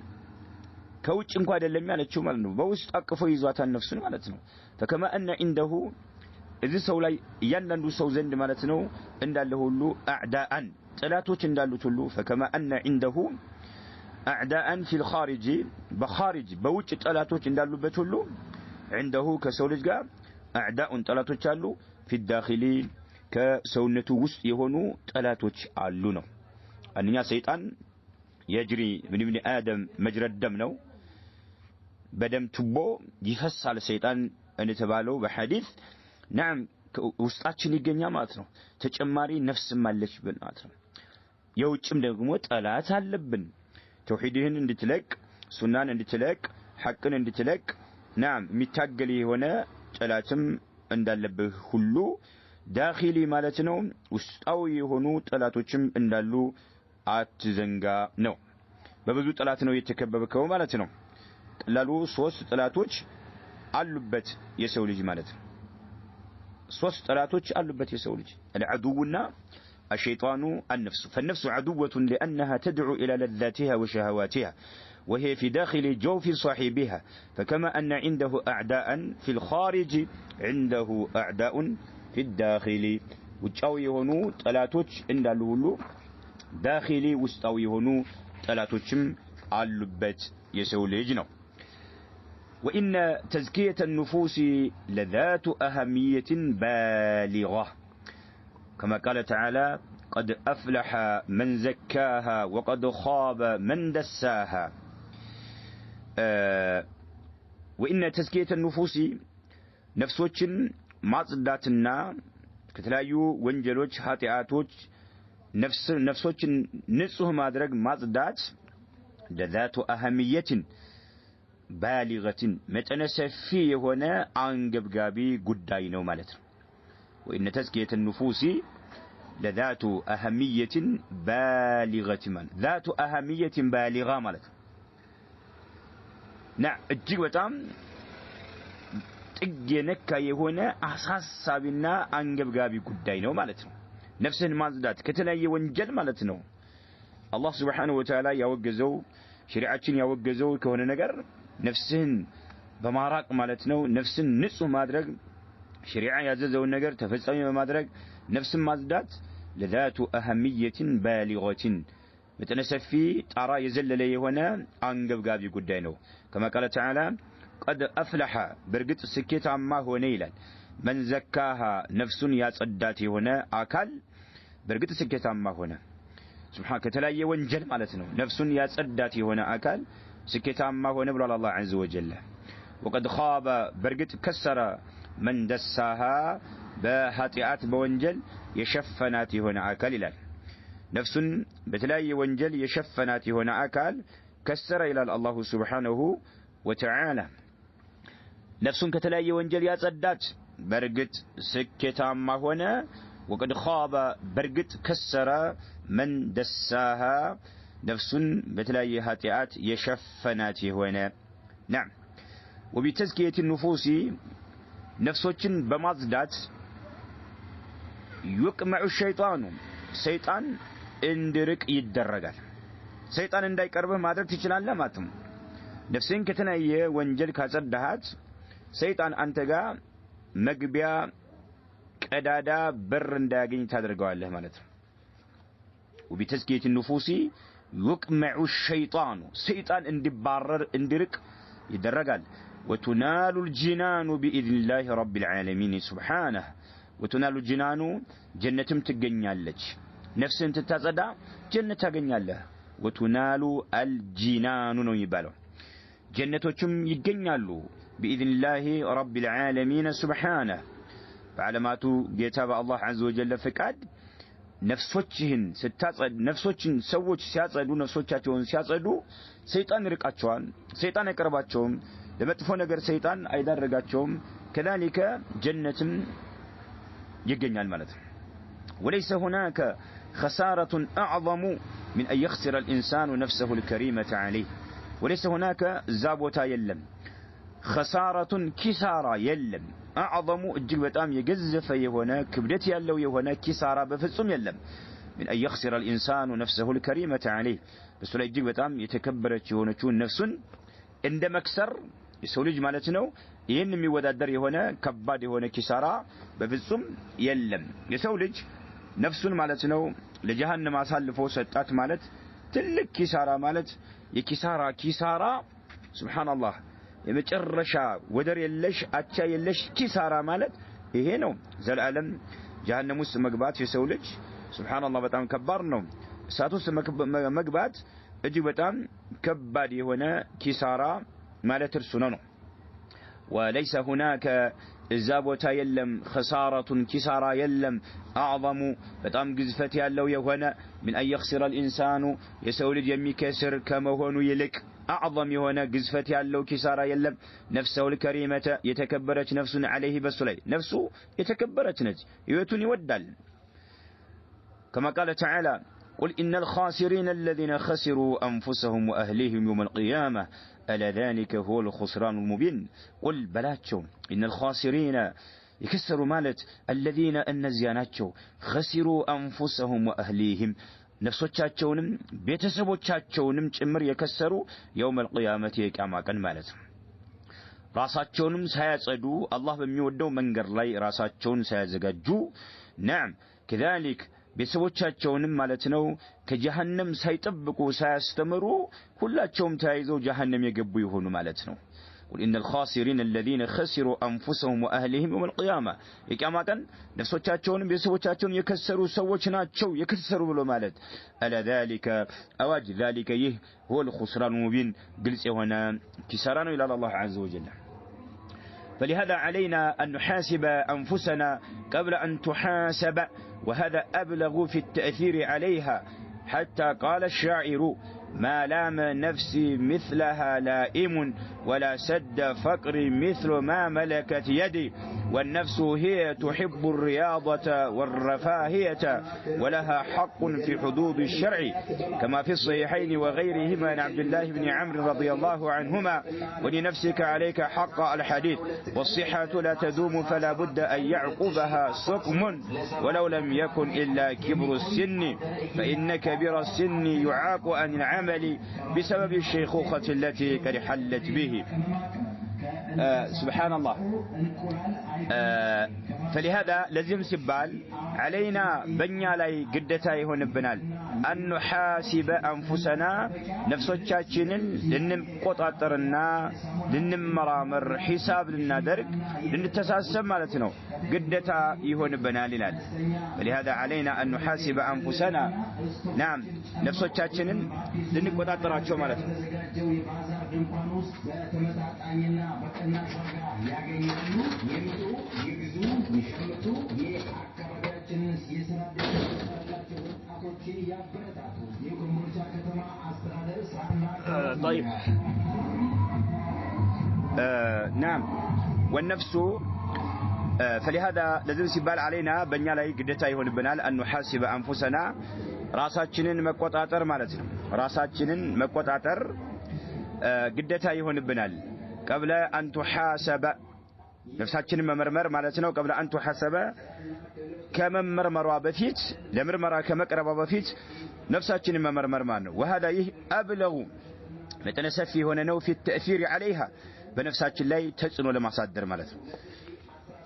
ከውጭ እንኳን አይደለም ያለችው ማለት ነው በውስጥ አቅፎ ይዟታል ነፍሱን ማለት ነው فكما ان عنده እዚህ ሰው ላይ እያንዳንዱ ሰው ዘንድ ማለት ነው እንዳለ ሁሉ اعداء ጠላቶች እንዳሉት ሁሉ فكما ان عنده اعداء في الخارج بخارج በውጭ ጠላቶች እንዳሉበት ሁሉ عنده ከሰው ልጅ ጋር اعداء ጠላቶች አሉ في الداخل ከሰውነቱ ውስጥ የሆኑ ጠላቶች አሉ ነው አንኛ ሰይጣን يجري من ابن آدم مجرى الدم ነው بدم تبو يفسال الشيطان ان تبالو بحديث نعم ውስጣችን ይገኛል ማለት ነው ተጨማሪ ነፍስ ማለች ማለት ነው የውጭም ደግሞ ጠላት አለብን ተውሂድህን እንድትለቅ ሱናን እንድትለቅ ሐቅን እንድትለቅ نعم የሚታገል የሆነ ጠላትም እንዳለብህ ሁሉ ዳኺሊ ማለት ነው ውስጣዊ የሆኑ ጠላቶችም እንዳሉ አትዘንጋ ነው በብዙ ጠላት ነው የተከበበከው ማለት ነው ቀላሉ ሶስት ጠላቶች አሉበት የሰው ልጅ ማለት ነው ሶስት ጠላቶች አሉበት የሰው ልጅ العدوና الشيطان النفس فالنفس عدوة لأنها تدعو إلى لذاتها وشهواتها وهي في داخل جوف صاحبها فكما أن عنده أعداء في الخارج عنده أعداء في الداخل وجاو يهونو ጠላቶች እንዳሉ ሁሉ ዳኺሊ ውስጣዊ የሆኑ ጠላቶችም አሉበት የሰው ልጅ ነው وإن تزكية النفوس لذات أهمية بالغة كما قال تعالى قد أفلح من زكاها وقد خاب من دساها وإن تزكية النفوس نفسوችን ማጽዳትና ከተለያዩ ወንጀሎች ኃጢአቶች ነፍሶችን ንጹህ ማድረግ ማጽዳት ለذات أهمية بالغة መጠነ ሰፊ የሆነ አንገብጋቢ ጉዳይ ነው ማለት ነው وإن تزكية النفوس لذات أهمية بالغة ማለት ذات أهمية بالغة ማለት نعم እጅግ በጣም ጥግ የነካ የሆነ አሳሳቢና አንገብጋቢ ጉዳይ ነው ማለት ነው ነፍስን ማጽዳት ከተለያየ ወንጀል ማለት ነው አላህ Subhanahu Wa Ta'ala ያወገዘው ሸሪዓችን ያወገዘው ከሆነ ነገር ነፍስን በማራቅ ማለት ነው ነፍስን ንጹህ ማድረግ ሸሪዓ ያዘዘውን ነገር ተፈጻሚ በማድረግ ነፍስን ማጽዳት ለذات أهمية بالغة መጠነ ሰፊ ጣራ የዘለለ የሆነ አንገብጋቢ ጉዳይ ነው كما قال تعالى قد أفلح برغت سكيتاما ሆነ ይላል من زكاها نفسን ያጸዳት የሆነ አካል برغت سكيتاما ሆነ سبحان ከተለያየ ወንጀል ማለት ነው ነፍሱን ያጸዳት የሆነ አካል ስኬታማ ሆነ ብሏል አላህ عز وجل وقد خاب برغت كسر من دساها በኃጢአት በወንጀል የሸፈናት የሆነ አካል ይላል ነፍሱን በተለያየ ወንጀል የሸፈናት የሆነ አካል ከሰረ ይላል አላህ Subhanahu Wa Ta'ala ነፍሱን ከተለያየ ወንጀል ያጸዳች برغت ስኬታማ ሆነ وقد خاب برغت كسر من دساها نفسن بتلاقي هاتيات يشفنات هنا نعم وبتزكية النفوس نفسوችን በማጽዳት يقمع الشيطان ሰይጣን እንድርቅ ይደረጋል ሰይጣን እንዳይቀርብህ ማድረግ ትችላለህ ማለት ነው ነፍስን ከተለያየ ወንጀል ካጸዳሃት ሰይጣን አንተ ጋር መግቢያ ቀዳዳ በር እንዳያገኝ ታደርገዋለህ ማለት ነው وبتزكية النفوس يقمع الشيطان ሰይጣን እንዲባረር እንዲርቅ ይደረጋል وتنال الجنان بإذن الله رب العالمين سبحانه وتنال الجنان جنتم ትገኛለች ነፍስን ተታጸዳ ጀነት ታገኛለህ وتنال الجنان ነው ይባላል ጀነቶችም ይገኛሉ بإذن الله رب العالمين سبحانه فعلماتو جيتاب الله عز وجل فكاد نفسوچهن ستاصد نفسوچن سوچ ሲያጸዱ ነፍሶቻቸውን ሲያጸዱ ሰይጣን ይርቃቸዋል ሰይጣን አይቀርባቸውም ለመጥፎ ነገር ሰይጣን አይዳረጋቸውም كذلك جنة يገኛል ማለት ነው وليس هناك خسارة أعظم من أن يخسر الإنسان نفسه الكريمة عليه وليس هناك زابوتا يلم خسارة كسارة يلم أعظم እጅግ በጣም የገዘፈ የሆነ ክብደት ያለው የሆነ ኪሳራ በፍጹም የለም من أن يخسر الإنسان نفسه الكريمة عليه በሱ ላይ እጅግ በጣም የተከበረች የሆነችውን ነፍሱን እንደ መክሰር የሰው ልጅ ማለት ነው ይሄን የሚወዳደር የሆነ ከባድ የሆነ ኪሳራ በፍጹም የለም የሰው ልጅ ነፍሱን ማለት ነው ለጀሃነም አሳልፎ ሰጣት ማለት ትልቅ ኪሳራ ማለት የኪሳራ ሱብሃንአላህ የመጨረሻ ወደር የለሽ አቻ የለሽ ኪሳራ ማለት ይሄ ነው ዘላለም ጀሃነም ውስጥ መግባት የሰው ልጅ ሱብሃንአላህ በጣም ከባድ ነው እሳት ውስጥ መግባት እጅግ በጣም ከባድ የሆነ ኪሳራ ማለት እርሱ ነው وليس هناك الزابوتا يلم خسارة كسارة يلم أعظم بتام جزفت يالله يهونا من أن يخسر الإنسان يسولد يمكسر كما هو يلك أعظم يهونا جزفت يالله كسارة يلم نفسه الكريمة يتكبرت نفس عليه بسلي نفسه يتكبرت نج يوتني ودل كما قال تعالى قل إن الخاسرين الذين خسروا أنفسهم وأهليهم يوم القيامة ألا ذلك هو الخسران المبين قل بلاتشو إن الخاسرين يكسروا مالت الذين النزياناتشو خسروا أنفسهم وأهليهم نفسوچاچونم ቤተሰቦቻቸውንም ጭምር የከሰሩ يوم القيامة يقامقن ማለት ራሳቸውንም ሳያጸዱ አላህ በሚወደው መንገድ ላይ ራሳቸውን ሳያዘጋጁ نعم كذلك ቤተሰቦቻቸውንም ማለት ነው ከጀሃነም ሳይጠብቁ ሳያስተምሩ ሁላቸውም ተያይዘው ጀሃነም የገቡ ይሆኑ ማለት ነው قل إن الخاسرين الذين خسروا أنفسهم وأهلهم يوم القيامة يقام ቀን ነፍሶቻቸውንም ቤተሰቦቻቸውን የከሰሩ ሰዎች ናቸው የከሰሩ ብሎ ማለት ألا ذلك أواج ذلك ይህ هو الخسران المبين ግልጽ የሆነ ኪሳራ ነው ይላል አላህ عز وجل فلهذا علينا أن نحاسب أنفسنا قبل أن تحاسب وهذا أبلغ في التأثير عليها حتى قال الشاعر ما لام نفسي مثلها لائم ولا سد فقري مثل ما ملكت يدي والنفس هي تحب الرياضة والرفاهية ولها حق في حدود الشرع كما في الصحيحين وغيرهما عن عبد الله بن عمرو رضي الله عنهما ولنفسك عليك حق الحديث والصحة لا تدوم فلا بد أن يعقبها سقم ولو لم يكن إلا كبر السن فإن كبير السن يعاق عن العمل بسبب الشيخوخة التي قد حلت به سبحان الله فلهذا لازم سبال علينا بنيا لاي قدتا يهون بنال أن نحاسب أنفسنا نفسوچاچنن لنقطاطرنا لنمرامر حساب لنا درك لنتساسب معناتنو قدتا يهون بنال لال فلهذا علينا أن نحاسب أنفسنا نعم نفسوچاچنن لنقطاطراچو معناتنو طيب نعم والنفس فلهذا لازم سبال علينا بنيا لاي قدتا يهون بنال أن نحاسب أنفسنا راساچنن مقطاطر ማለት ነው ራሳችንን መቆጣጠር ግዴታ ይሆንብናል قبل أن تحاسب ነፍሳችንን መመርመር ማለት ነው قبل أن تحاسب ከመመርመሯ በፊት ለምርመራ ከመቅረቧ በፊት ነፍሳችንን መመርመር ማለት ነው وهذا أبلغ መጠነ ሰፊ የሆነ ነው في التأثير عليها በነፍሳችን ላይ ተጽዕኖ ለማሳደር ማለት ነው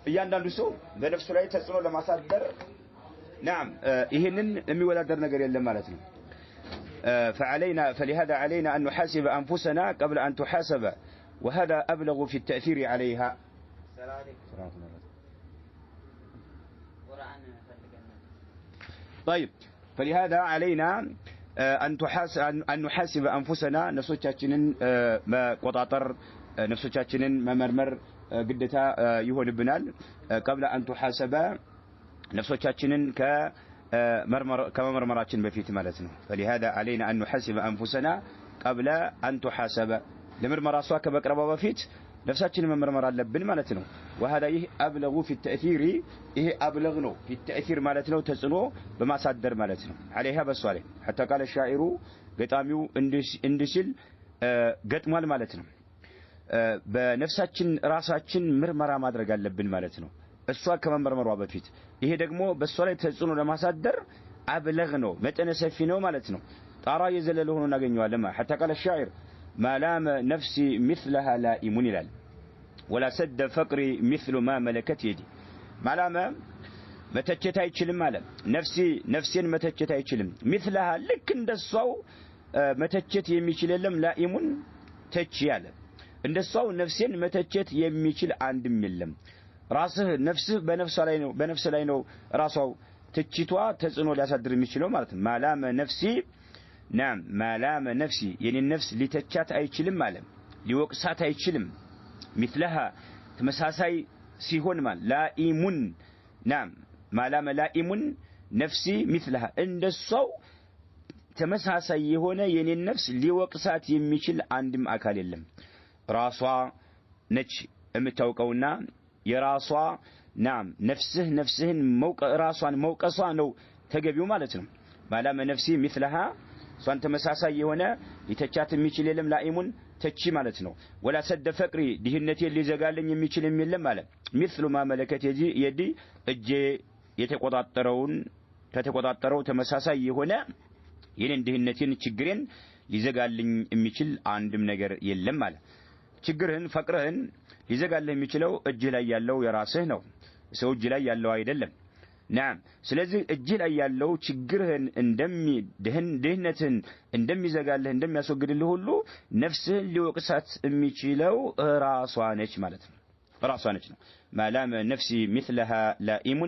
እያንዳንዱ ሰው በነፍሱ ላይ ተጽዕኖ ለማሳደር نعم ይሄንን የሚወዳደር ነገር የለም ማለት ነው فلهذا علينا أن نحاسب أنفسنا قبل أن تحاسب وهذا أبلغ في التأثير عليها طيب فلهذا علينا أن نحاسب أنفسنا نفسوچاچنن مقطاطر ነፍሶቻችንን መመርመር ግዴታ ይሆንብናል قبل ان تحاسب ነፍሶቻችንን ከመመርመራችን በፊት ማለት ነው فلهذا علينا ان نحاسب انفسنا قبل ان تحاسب ለምርመራ ሷ ከመቅረቧ በፊት ነፍሳችንን መመርመር አለብን ማለት ነው وهذا ابلغ في التاثير ይሄ ابلغ ነው في التاثير ማለት ነው ተጽኖ በማሳደር ማለት ነው عليها በሷ ላይ حتى قال الشاعر ገጣሚው እንዲሲል ገጥሟል ማለት ነው በነፍሳችን ራሳችን ምርመራ ማድረግ አለብን ማለት ነው እሷ ከመመርመሯ በፊት ይሄ ደግሞ በሷ ላይ ተጽኖ ለማሳደር አብለግ ነው መጠነ ሰፊ ነው ማለት ነው ጣራ የዘለለ ሆኖ እናገኘዋለን حتى قال الشاعر ما لام نفسي مثلها لائم ይላል ولا سد فقري مثل ما ملكت يدي ما لام መተቸት አይችልም ማለት ነፍሴን መተቸት አይችልም مثلها ልክ እንደሷው መተቸት የሚችል የለም ላኢሙን ተች ያለ እንደሷው ነፍሴን መተቸት የሚችል አንድም የለም ራስህ ነፍስህ በነፍስ ላይ ነው ራሷው ትችቷ ተጽኖ ሊያሳድር የሚችለው ማለት ነው ማላመ ነፍሲ ናም ማላመ ነፍሲ የኔ ነፍስ ሊተቻት አይችልም ማለት ሊወቅሳት አይችልም مثلها ተመሳሳይ ሲሆን ማለት ላኢሙን ናም ማላመ ላኢሙን ነፍሲ مثلها እንደሷው ተመሳሳይ የሆነ የኔ ነፍስ ሊወቅሳት የሚችል አንድም አካል የለም ራሷ ነች የምታውቀውና የራሷ ናም ነፍስህን ራሷን መውቀሷ ነው ተገቢው ማለት ነው ማላመ ነፍሲ مثلها ሷን ተመሳሳይ የሆነ ሊተቻት የሚችል የለም ላኢሙን ተቺ ማለት ነው ወላ ሰደ ፈቅሪ ድህነቴን ሊዘጋልኝ የሚችል የለም ማለት مثل ما ملكت يدي እጄ ከተቆጣጠረው ተመሳሳይ የሆነ የኔን ድህነቴን ችግሬን ሊዘጋልኝ የሚችል አንድም ነገር የለም ማለት ችግርህን ፈቅርህን ሊዘጋልህ የሚችለው እጅ ላይ ያለው የራስህ ነው ሰው እጅ ላይ ያለው አይደለም ናም ስለዚህ እጅ ላይ ያለው ችግርህን ድህነትን እንደሚዘጋልህ እንደሚያስወግድልህ ሁሉ ነፍስህን ሊወቅሳት የሚችለው ራሷ ነች ማለት ነው ራሷ ነች ነው ማላመ ነፍሲ مثلها لائم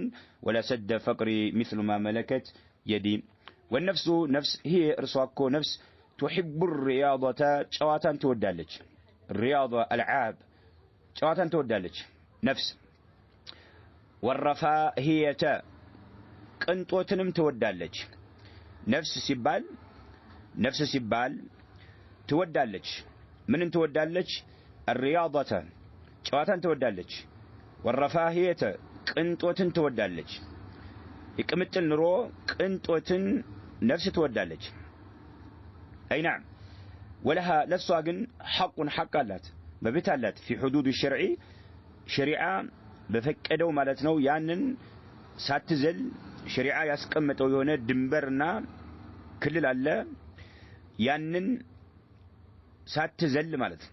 ولا سد فقري مثل ما ملكت يدي والنفس نفس هي ارساكو نفس تحب الرياضه ጨዋታን ትወዳለች الرياضه العاب ጨዋታን ትወዳለች ነፍስ والرفاهيه ቅንጦትንም ትወዳለች ነፍስ ሲባል ትወዳለች ምንን ትወዳለች الرياضه ጨዋታን ትወዳለች والرفاهيه ቅንጦትን ትወዳለች ይቅምጥል ኑሮ ቅንጦትን ነፍስ ትወዳለች اي نعم ولها لسوا ግን حق አላት መብት አላት في حدود الشرع شريعه በፈቀደው ማለት ነው ያንን ሳትዘል ሸሪዓ ያስቀመጠው የሆነ ድንበርና ክልል አለ ያንን ሳትዘል ማለት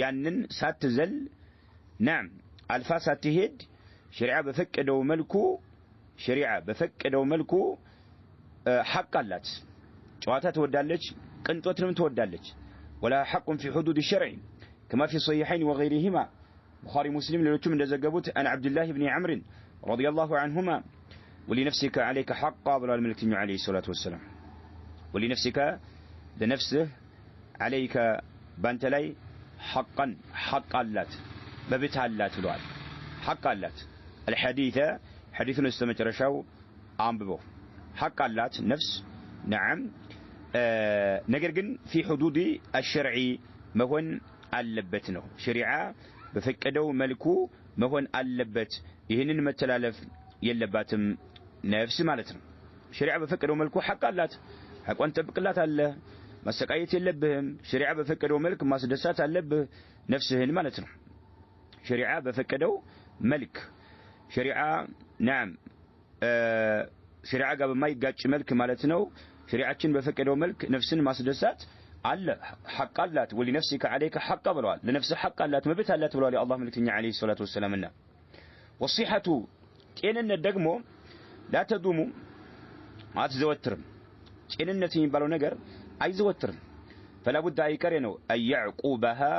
ያንን ሳትዘል نعم አልፋ ሳትሄድ ሸሪዓ በፈቀደው መልኩ حق አላት ጨዋታ ትወዳለች ቅንጦትንም ትወዳለች ولا حق في حدود الشرع كما في الصحيحين وغيرهما بخاري مسلم للوتم እንደዘገቡት عن عبد الله بن عمرو رضي الله عنهما ولنفسك عليك حقا بلا الملك عليه الصلاة والسلام ولنفسك لنفسه عليك بانت لي حقا لات ببتها لات بلوال حقا لات الحديث حديث نستمترشاو عامببو حقا لات نفس نعم نقرقن في حدود الشرعي مهون اللبت ነው شريعة በፈቀደው መልኩ መሆን አለበት ይሄንን መተላለፍ የለባትም ነፍስ ማለት ነው ሸሪዓ በፈቀደው መልኩ ሐቅ አላት ሐቋን ተጠብቅላት አለ ማሰቃየት የለብህም ሸሪዓ በፈቀደው መልክ ማስደሳት አለብህ ነፍስህን ማለት ነው ሸሪዓ በፈቀደው መልክ ሸሪዓ نعم ሸሪዓ ጋር በማይጋጭ መልክ ማለት ነው ሸሪዓችን በፈቀደው መልክ ነፍስን ማስደሳት አለ ሐቅ አላት ولنفسك عليك حق ብለዋል ለነፍስህ ሐቅ አላት መብት አላት ብለዋል የአላህ መልእክተኛ አለይሂ ሰላቱ ወሰላምና والصحة ጤንነት ደግሞ لا تدوم አትዘወትርም ጤንነት የሚባለው ነገር አይዘወትርም فلا بد አይቀሬ ነው ايعقوبها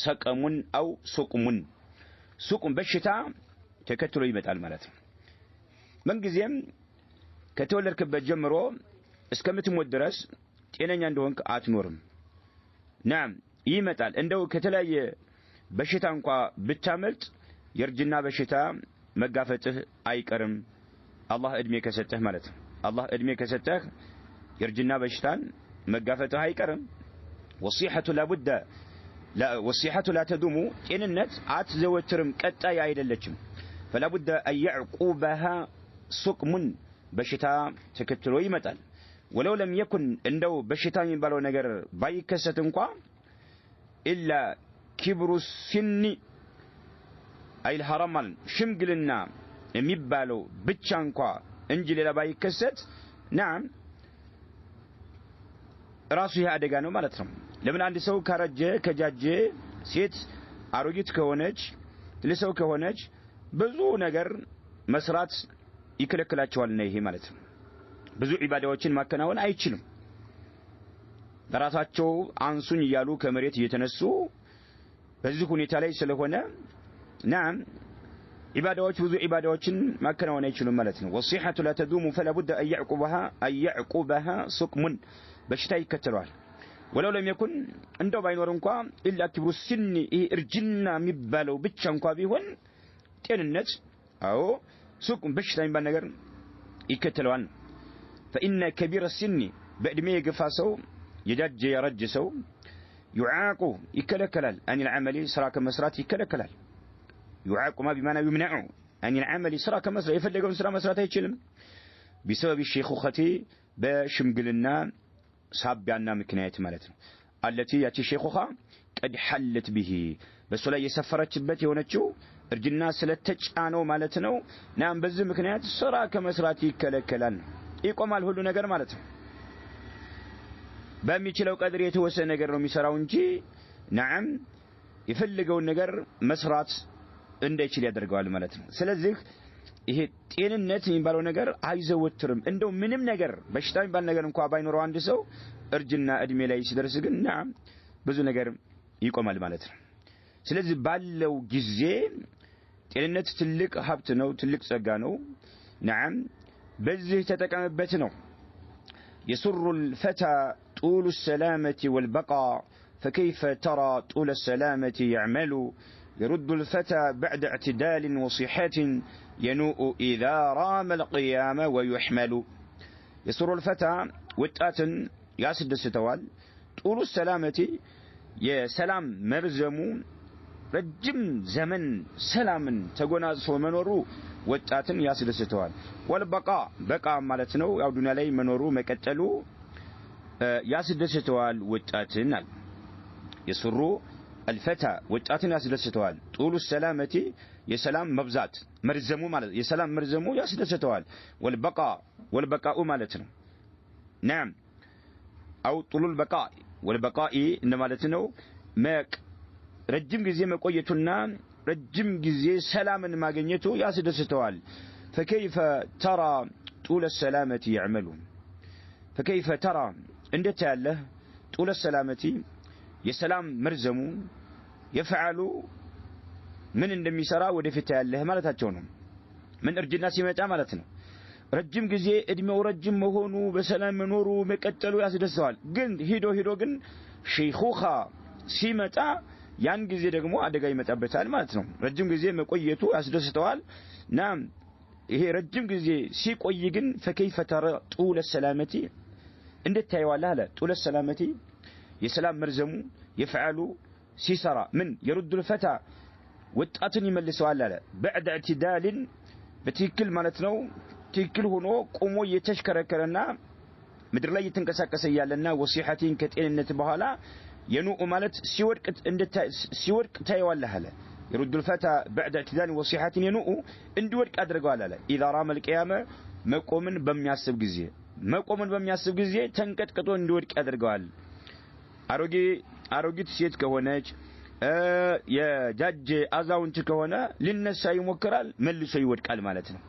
سقم او سقم በሽታ ተከትሎ ይመጣል ማለት ነው ምን ጊዜም ከተወለድክበት ጀምሮ እስከምትሞት ድረስ ጤነኛ እንደሆንክ አትኖርም ናም ይመጣል እንደው ከተለያየ በሽታ እንኳን ብታመልጥ የርጅና በሽታ መጋፈጥህ አይቀርም አላህ እድሜ ከሰጠህ ማለት ነው አላህ እድሜ ከሰጠህ የርጅና በሽታን መጋፈጥህ አይቀርም ወሲሐቱ ለቡደ ወሲሐቱ لا تدوم ጤንነት አትዘወትርም ቀጣይ አይደለችም فلا بد ان يعقبها سقم በሽታ ተከትሎ ይመጣል ولو لم يكن እንደው በሽታ የሚባለው ነገር ባይከሰት እንኳን الا كبر السن اي الحرام ሽምግልና የሚባለው ብቻ እንኳን እንጂ ሌላ ባይከሰት نعم ራሱ ይሄ አደጋ ነው ማለት ነው ለምን አንድ ሰው ካረጀ ከጃጀ ሴት አሮጊት ከሆነች ለሰው ከሆነች ብዙ ነገር መስራት ይከለክላቸዋል ነው ይሄ ማለት ነው ብዙ ዒባዳዎችን ማከናወን አይችልም በራሳቸው አንሱኝ ይያሉ ከመሬት እየተነሱ በዚህ ሁኔታ ላይ ስለሆነ نعم ዒባዳዎች ብዙ ዒባዳዎችን ማከናወን አይችሉም ማለት ነው ወሲሐቱ لا تدوم فلا بد ان يعقبها سقم በሽታ ይከተላል ولو لم يكن እንደው ባይኖር እንኳን الا كبر السن እርጅና የሚባለው ብቻ እንኳን ቢሆን ጤንነት አዎ سقم በሽታ የሚባል ነገር ይከተላል فإن كبير السن በእድሜ የገፋ ሰው የጃጀ ያረጀ ሰው يعاق ይከለከላል عن العمل ስራ ከመስራት ይከለከላል يعاق ما بمعنى يمنع عن العمل ስራ ከመስራት የፈለገውን ስራ መስራት አይችልም بسبب الشيخوخة በሽምግልና ሳቢያና ምክንያት ማለት ነው التي ያቺ ሸይኹኻ قد حلت به በሱ ላይ የሰፈረችበት የሆነችው እርጅና ስለተጫነው ማለት ነው ናም በዚህ ምክንያት ስራ ከመስራት ይከለከላል ይቆማል ሁሉ ነገር ማለት ነው በሚችለው ቀድር የተወሰነ ነገር ነው የሚሰራው እንጂ ናም የፈለገውን ነገር መስራት እንዳይችል ያደርገዋል ማለት ነው ስለዚህ ይሄ ጤንነት የሚባለው ነገር አይዘወትርም እንደው ምንም ነገር በሽታ የሚባል ነገር እንኳን ባይኖረው አንድ ሰው እርጅና እድሜ ላይ ሲደርስ ግን ናም ብዙ ነገር ይቆማል ማለት ነው ስለዚህ ባለው ጊዜ ጤንነት ትልቅ ሀብት ነው ትልቅ ጸጋ ነው ናም በዚህ ተጠቀመበት ነው يسر الفتى طول السلامة والبقاء فكيف ترى طول السلامة يعمل يرد الفتى بعد اعتدال وصحة ينوء إذا رام القيام ويحمل يسر الفتى وطات ياسد ستوال طول السلامة يا سلام مرزمو ረጅም ዘመን ሰላምን ተጎናጽፎ መኖሩ ወጣትን ያስደስተዋል ወልበቃ በቃ ማለት ነው ያው ዱንያ ላይ መኖሩ መቀጠሉ ያስደስተዋል ወጣትን የስሩ الفتى ወጣትን ያስደስተዋል طول السلامة የሰላም መብዛት መርዘሙ ማለት የሰላም መርዘሙ ያስደስተዋል والبقاء ማለት ነው نعم او طول البقاء والبقاء ማለት ነው ረጅም ጊዜ መቆየቱና ረጅም ጊዜ ሰላምን ማግኘቱ ያስደስተዋል فكيف ترى طول السلامة يعمل فكيف ترى እንዴት ያለ طول السلامة የሰላም መርዘሙ يفعل ምን እንደሚሰራ ወደፊት ያለ ማለታቸው ነው ምን እርጅና ሲመጣ ማለት ነው ረጅም ጊዜ እድሜው ረጅም መሆኑ በሰላም መኖሩ መቀጠሉ ያስደስተዋል ግን ሂዶ ግን ሸይኹኻ ሲመጣ ያን ጊዜ ደግሞ አደጋ ይመጣበታል ማለት ነው ረጅም ጊዜ መቆየቱ ያስደስተዋል ናም ይሄ ረጅም ጊዜ ሲቆይ ግን فكيف ترى طول السلامة እንዴት ታየዋለህ አለ طول السلامة የሰላም መርዘሙ يفعل ሲሰራ ምን يرد الفتى ወጣትን ይመልሰዋል አለ بعد اعتدال በትክክል ማለት ነው ትክክል ሆኖ ቆሞ የተሽከረከረና ምድር ላይ የተንቀሳቀሰ ያለና ወሲሐቲን ከጤንነት በኋላ ينوء مالت سيورك تايوالله له يرد الفتى بعد اعتدال وصيحة ينوء اندورك أدرقوا له إذا رام القيامة مقومن بمياسب جزية تنكتكتو اندورك أدرقوا له أروجيت سيت كهونج يا جاج أزاونت كهونا للنسا يمكرال ملسا يورك على مالتنا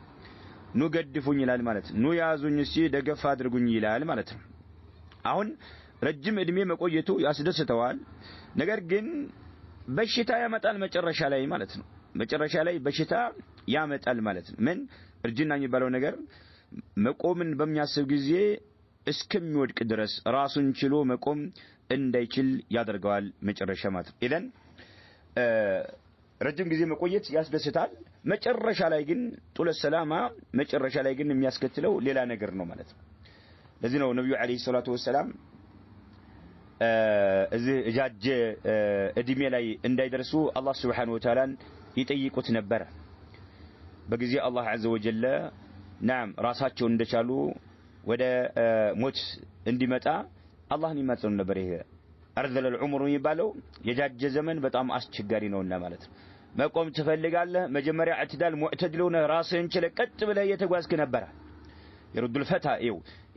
نو قدفوني لال مالتنا نو يازوني سي دقف أدرقوني لال مالتنا أهون ረጅም እድሜ መቆየቱ ያስደስተዋል ነገር ግን በሽታ ያመጣል መጨረሻ ላይ ማለት ነው መጨረሻ ላይ በሽታ ያመጣል ማለት ነው ምን እርጅና የሚባለው ነገር መቆምን በሚያስብ ጊዜ እስከሚወድቅ ድረስ ራሱን ችሎ መቆም እንዳይችል ያደርገዋል መጨረሻ ማለት ኢዘን ረጅም ጊዜ መቆየት ያስደስታል መጨረሻ ላይ ግን ጡለ ሰላማ መጨረሻ ላይ ግን የሚያስከትለው ሌላ ነገር ነው ማለት ነው ለዚህ ነው ነብዩ አለይሂ ሰላቱ ወሰለም እዚህ እጃጀ እድሜ ላይ እንዳይደርሱ አላህ Subhanahu Wa Ta'ala ይጠይቁት ነበር በጊዜ አላህ Azza wa Jalla ናም ራሳቸው እንደቻሉ ወደ ሞት እንዲመጣ አላህን ይማጸኑ ነበር ይሄ አርዘለ العمر ይባለው የጃጀ ዘመን በጣም አስቸጋሪ ነውና ማለት ነው መቆም ትፈልጋለህ መጀመሪያ አትዳል ሙዕተድሉና ራስህን ችለህ ቀጥ ብለህ የተጓዝክ ነበር يرد الفتى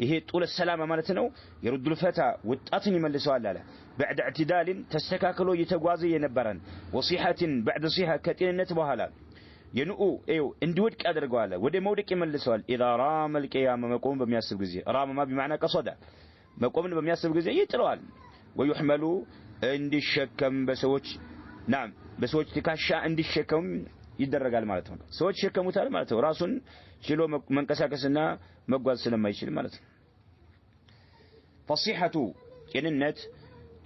ይሄ ጡለ ሰላማ ማለት ነው يرد الفتى ወጣትን ይመልሰዋል አለ بعد اعتدال ተስተካክሎ የተጓዘ የነበረን وصيحة بعد صيحة ከጤንነት በኋላ የኑኡ እንዲወድቅ ያደርገዋል ወደ መውደቅ ይመልሰዋል اذا رام القيام መቆም በሚያስብ ጊዜ رام بمعنى قصد መቆምን በሚያስብ ጊዜ ይጥለዋል ويحمل እንዲሸከም በሰዎች ናም በሰዎች ትካሻ እንዲሸከም ይደረጋል ማለት ነው ሰዎች ሸከሙታል ማለት ነው ራሱን ችሎ መንቀሳቀስና መጓዝ ስለማይችል ማለት ነው فصيحة ጤንነት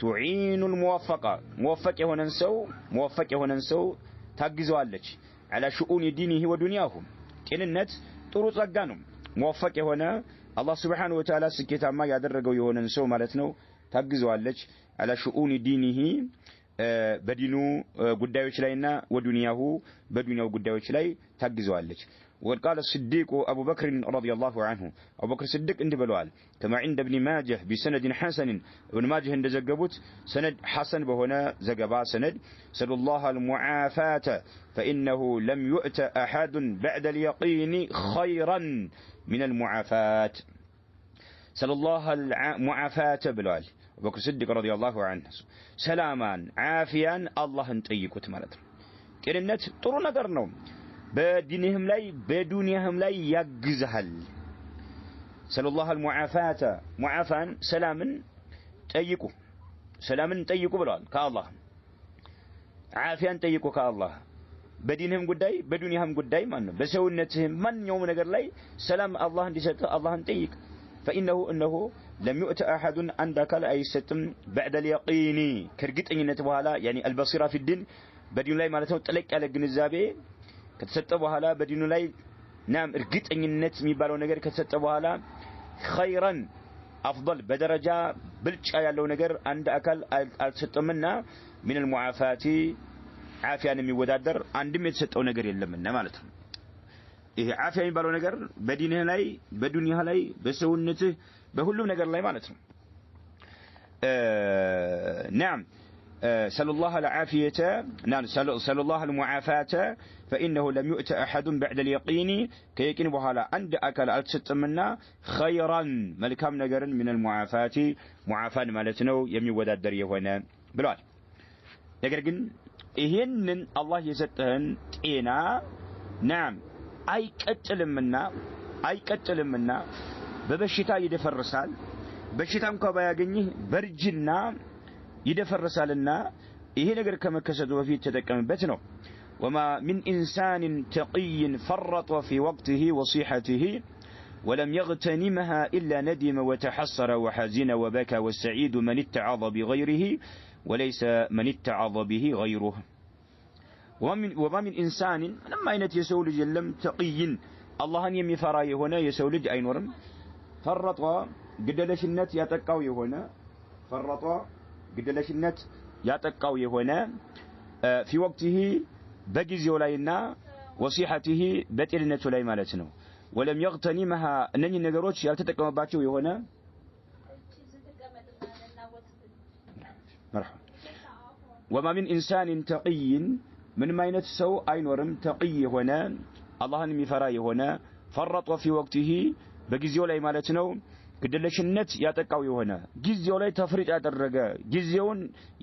تعين الموفق موفق የሆነን ሰው ታግዘዋለች على شؤون دينه ودنياه ጤንነት ጥሩ ጸጋ ነው موفق የሆነ አላህ Subhanahu Wa Ta'ala ስኬታማ ያደረገው የሆነን ሰው ማለት ነው ታግዘዋለች على شؤون دينه በዲኑ ጉዳዮች ላይና ወዱንያሁ በዱንያው ጉዳዮች ላይ ታግዘዋለች وقال الصديق أبو بكر رضي الله عنه أبو بكر الصديق عند بلوال كما عند ابن ماجه بسند حسن ابن ماجه عند زقبوت سند حسن بهنا زقبا سند سل الله المعافاة فإنه لم يؤت أحد بعد اليقين خيرا من المعافاة سل الله المعافاة بلوال أبو بكر الصديق رضي الله عنه سلاما عافيا الله انتيكوت مالتنا كننت طرو نظر نوم بدينهم لاي بدنياهم لاي يجزهل سل الله المعافاة معافا سلاما تيكو بلوال كالله عافيا تيكو كالله بدينهم قداي بدنياهم قداي مانو بسونتهم من يوم نقر لاي سلام الله انديسته الله انتيك فإنه لم يؤت أحد عندك لا يستم بعد اليقين كرجتني بኋላ يعني البصيرة في الدين بدين ላይ ማለት ነው ጥልቅ ያለ ግንዛቤ ከተሰጠ በኋላ በዲኑ ላይ ናም እርግጠኝነት የሚባለው ነገር ከተሰጠ በኋላ خيرا أفضل بدرجة ብልጫ ያለው ነገር አንድ አካል አልተሰጠምና من المعافات عافያን የሚወዳደር አንድም የተሰጠው ነገር የለምና ማለት ነው ይሄ عافያ የሚባለው ነገር በዲንህ ላይ በዱንያህ ላይ በሰውነትህ በሁሉም ነገር ላይ ማለት ነው نعم سل الله العافية نعم سل الله المعافاة فإنه لم يؤت أحد بعد اليقين كيكين بحالا عند أكل ألتستمنا خيرا ملكام نقرن من المعافاة معافاة مالتنو يمي وداد دريه هنا بلوال يقرقن إهن الله يزتهن تئنا نعم አይቀጥልምና በበሽታ ይደፈርሳል በሽታ እንኳን ባያገኝህ በርጅና ይደፈርሳልና ይሄ ነገር ከመከሰቱ በፊት ተጠቀምበት ነው وما من إنسان تقي فرط في وقته وصيحته ولم يغتنمها إلا ندم وتحسر وحزن وبكى والسعيد من اتعظ بغيره وليس من اتعظ به غيره وما من إنسان لما أينت يسول جلم تقي الله أن يمفرى هنا يسول أي نورم فرط قدلش النت يتقوي هنا فرط قدلش النت يتقوي هنا في وقته بجز ولاينا وصيحته بتلنة ولاي مالتنا ولم يغتنمها أنني نجروش يلتقم باتشو هنا مرحبا وما من إنسان تقي من ما ينتسو أين ورم تقي هنا الله المفراي هنا فرط في وقته بجزيو لاي مالتنا كدلش النت يتقوي هنا جزيو لاي تفريط أدرجا جزيون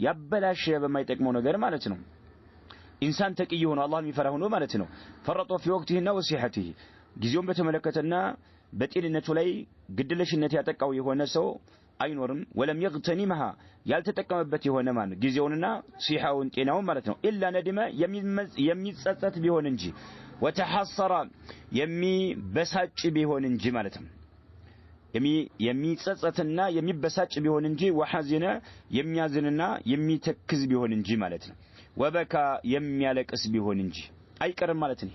يبلاش بما يتقمون غير مالتنا إنسان تقي هنا الله المفراي هنا مالتنا فرط في وقته وصيحته جزيون بتملكتنا بتقل النت لاي قدلش النت يتقوي هنا سو አይኖርም ወለም يغتنمها ያልተጠቀመበት የሆነ ማን ጊዜውንና ሲሐውን ጤናውን ማለት ነው ኢላ ነድመ የሚጸጸት ቢሆን እንጂ ወተሐሰራ የሚበሳጭ ቢሆን እንጂ ማለት ነው የሚጸጸትና የሚበሳጭ ቢሆን እንጂ ወሐዘነ የሚያዝንና የሚተክዝ ቢሆን እንጂ ማለት ነው وبكى يميالك اسبيهوننجي أي كرم مالتني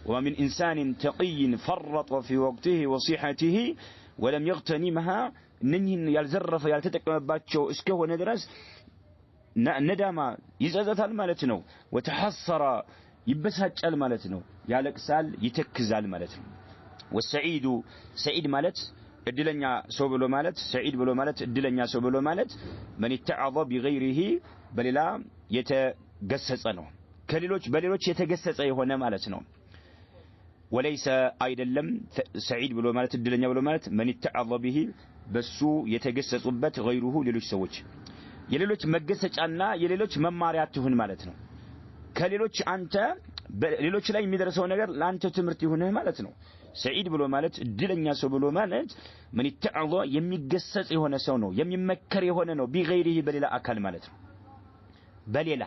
ومن إنسان تقي فرط في وقته وصيحته ولم يغتنمها ننهن يالزرف يالتتك باتشو اسكه وندرس ندما يزازتال مالتنو وتحصر يبسهج مالتنو يالك سال يتكزال مالتنو والسعيد سعيد مالت እድለኛ ሰው ብሎ ማለት ሰዒድ ብሎ ማለት እድለኛ ሰው ብሎ ማለት من اتعظ بغيره በሌላ የተገሰጸ ነው በሌሎች የተገሰጸ የሆነ ማለት ነው وليس አይደለም ሰዒድ ብሎ ማለት እድለኛ ብሎ ማለት من اتعظ به በሱ የተገሰጹበት غيره ሌሎች ሰዎች የሌሎች መገሰጫና የሌሎች መማሪያ ትሁን ማለት ነው ከሌሎች አንተ በሌሎች ላይ የሚደርሰው ነገር ለአንተ ትምህርት ይሁንህ ማለት ነው ሰዒድ ብሎ ማለት እድለኛ ሰው ብሎ ማለት من اتعظ የሚገሰጽ የሆነ ሰው ነው የሚመከር የሆነ ነው بغيره በሌላ አካል ማለት ነው በሌላ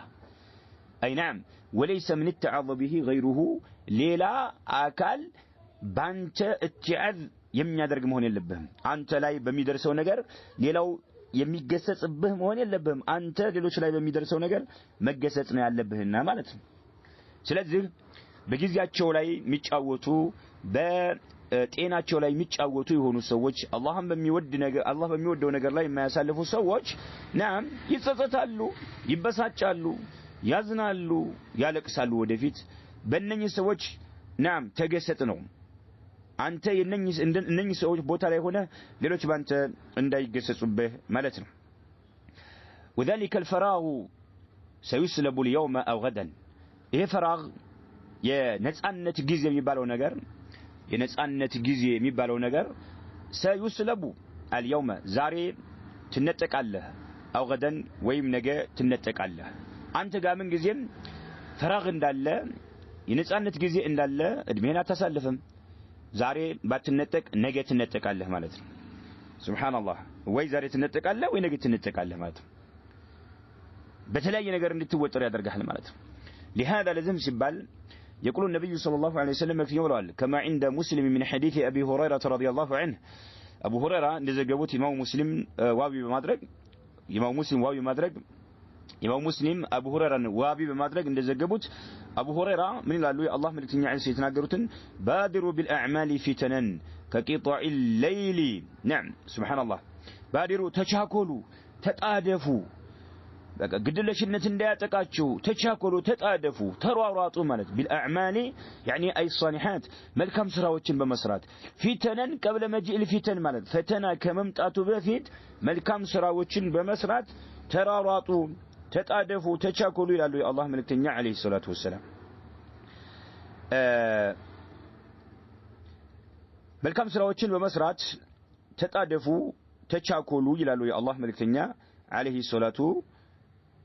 أي نعم وليس من اتعظ به غيره ሌላ አካል ባንተ اتعظ የሚያደርግ መሆን የለበትም አንተ ላይ በሚደርሰው ነገር ሌላው የሚገሰጽብህ መሆን የለበትም አንተ ሌሎች ላይ በሚደርሰው ነገር መገሰጽ ነው ያለብህና ማለት ነው ስለዚህ በጊዜያቸው ላይ የሚጫወቱ በጤናቸው ላይ የሚጫወቱ የሆኑ ሰዎች አላህን በሚወደው ነገር ላይ የማያሳልፉ ሰዎች ናም ይጸጸታሉ ይበሳጫሉ ያዝናሉ ያለቅሳሉ ወደፊት በእነኚህ ሰዎች ናም ተገሰጥ ነው አንተ የነኚህ ሰዎች ቦታ ላይ ሆነ ሌሎች ባንተ እንዳይገሰጹብህ ማለት ነው وذلك الفراغ سيسلب اليوم أو غدا ይሄ ፈራግ የነጻነት ጊዜ የሚባለው ነገር سيسلب اليوم ዛሬ ትነጠቃለህ أو غدا ወይም ነገ ትነጠቃለህ አንተ ጋር ምን ጊዜም ፈራግ እንዳለ የነጻነት ጊዜ እንዳለ እድሜህን አታሳልፍም ዛሬ ባትነጠቅ ነገ ትነጠቃለህ ማለት ነው ሱብሃንአላህ ወይ ዛሬ ትነጠቃለህ ወይ ነገ ትነጠቃለህ ማለት ነው በተለያየ ነገር እንድትወጠር ያደርጋል ማለት ነው لهذا لازم ሲባል يقول النبي صلى الله عليه وسلم في يوم كما عند مسلم من حديث أبي هريرة رضي الله عنه أبو هريرة نزجبوت إمام مسلم واوي بمدرج إمام مسلم أبو هريرة واوي بمدرج نزجبوت أبو هريرة من قالوا يا الله ملك تنيا عيسى يتناقرتن بادروا بالأعمال فتنا كقطع الليل نعم سبحان الله بادروا تشاكلوا تتآدفوا ግድለሽነት እንዳያጠቃችሁ ተቻኮሉ ተጣደፉ ተሯሯጡ ማለት بالأعمال يعني أي الصالحات መልካም ስራዎችን በመስራት ፊተነን قبل مجيء الفتن ማለት ፈተና ከመምጣቱ በፊት መልካም ስራዎችን በመስራት ተሯሯጡ ተጣደፉ ተቻኮሉ ይላሉ የአላህ መልእክተኛ አለይሂ ሰላቱ ወሰለም መልካም ስራዎችን በመስራት ተጣደፉ ተቻኮሉ ይላሉ የአላህ መልእክተኛ አለይሂ ሰላቱ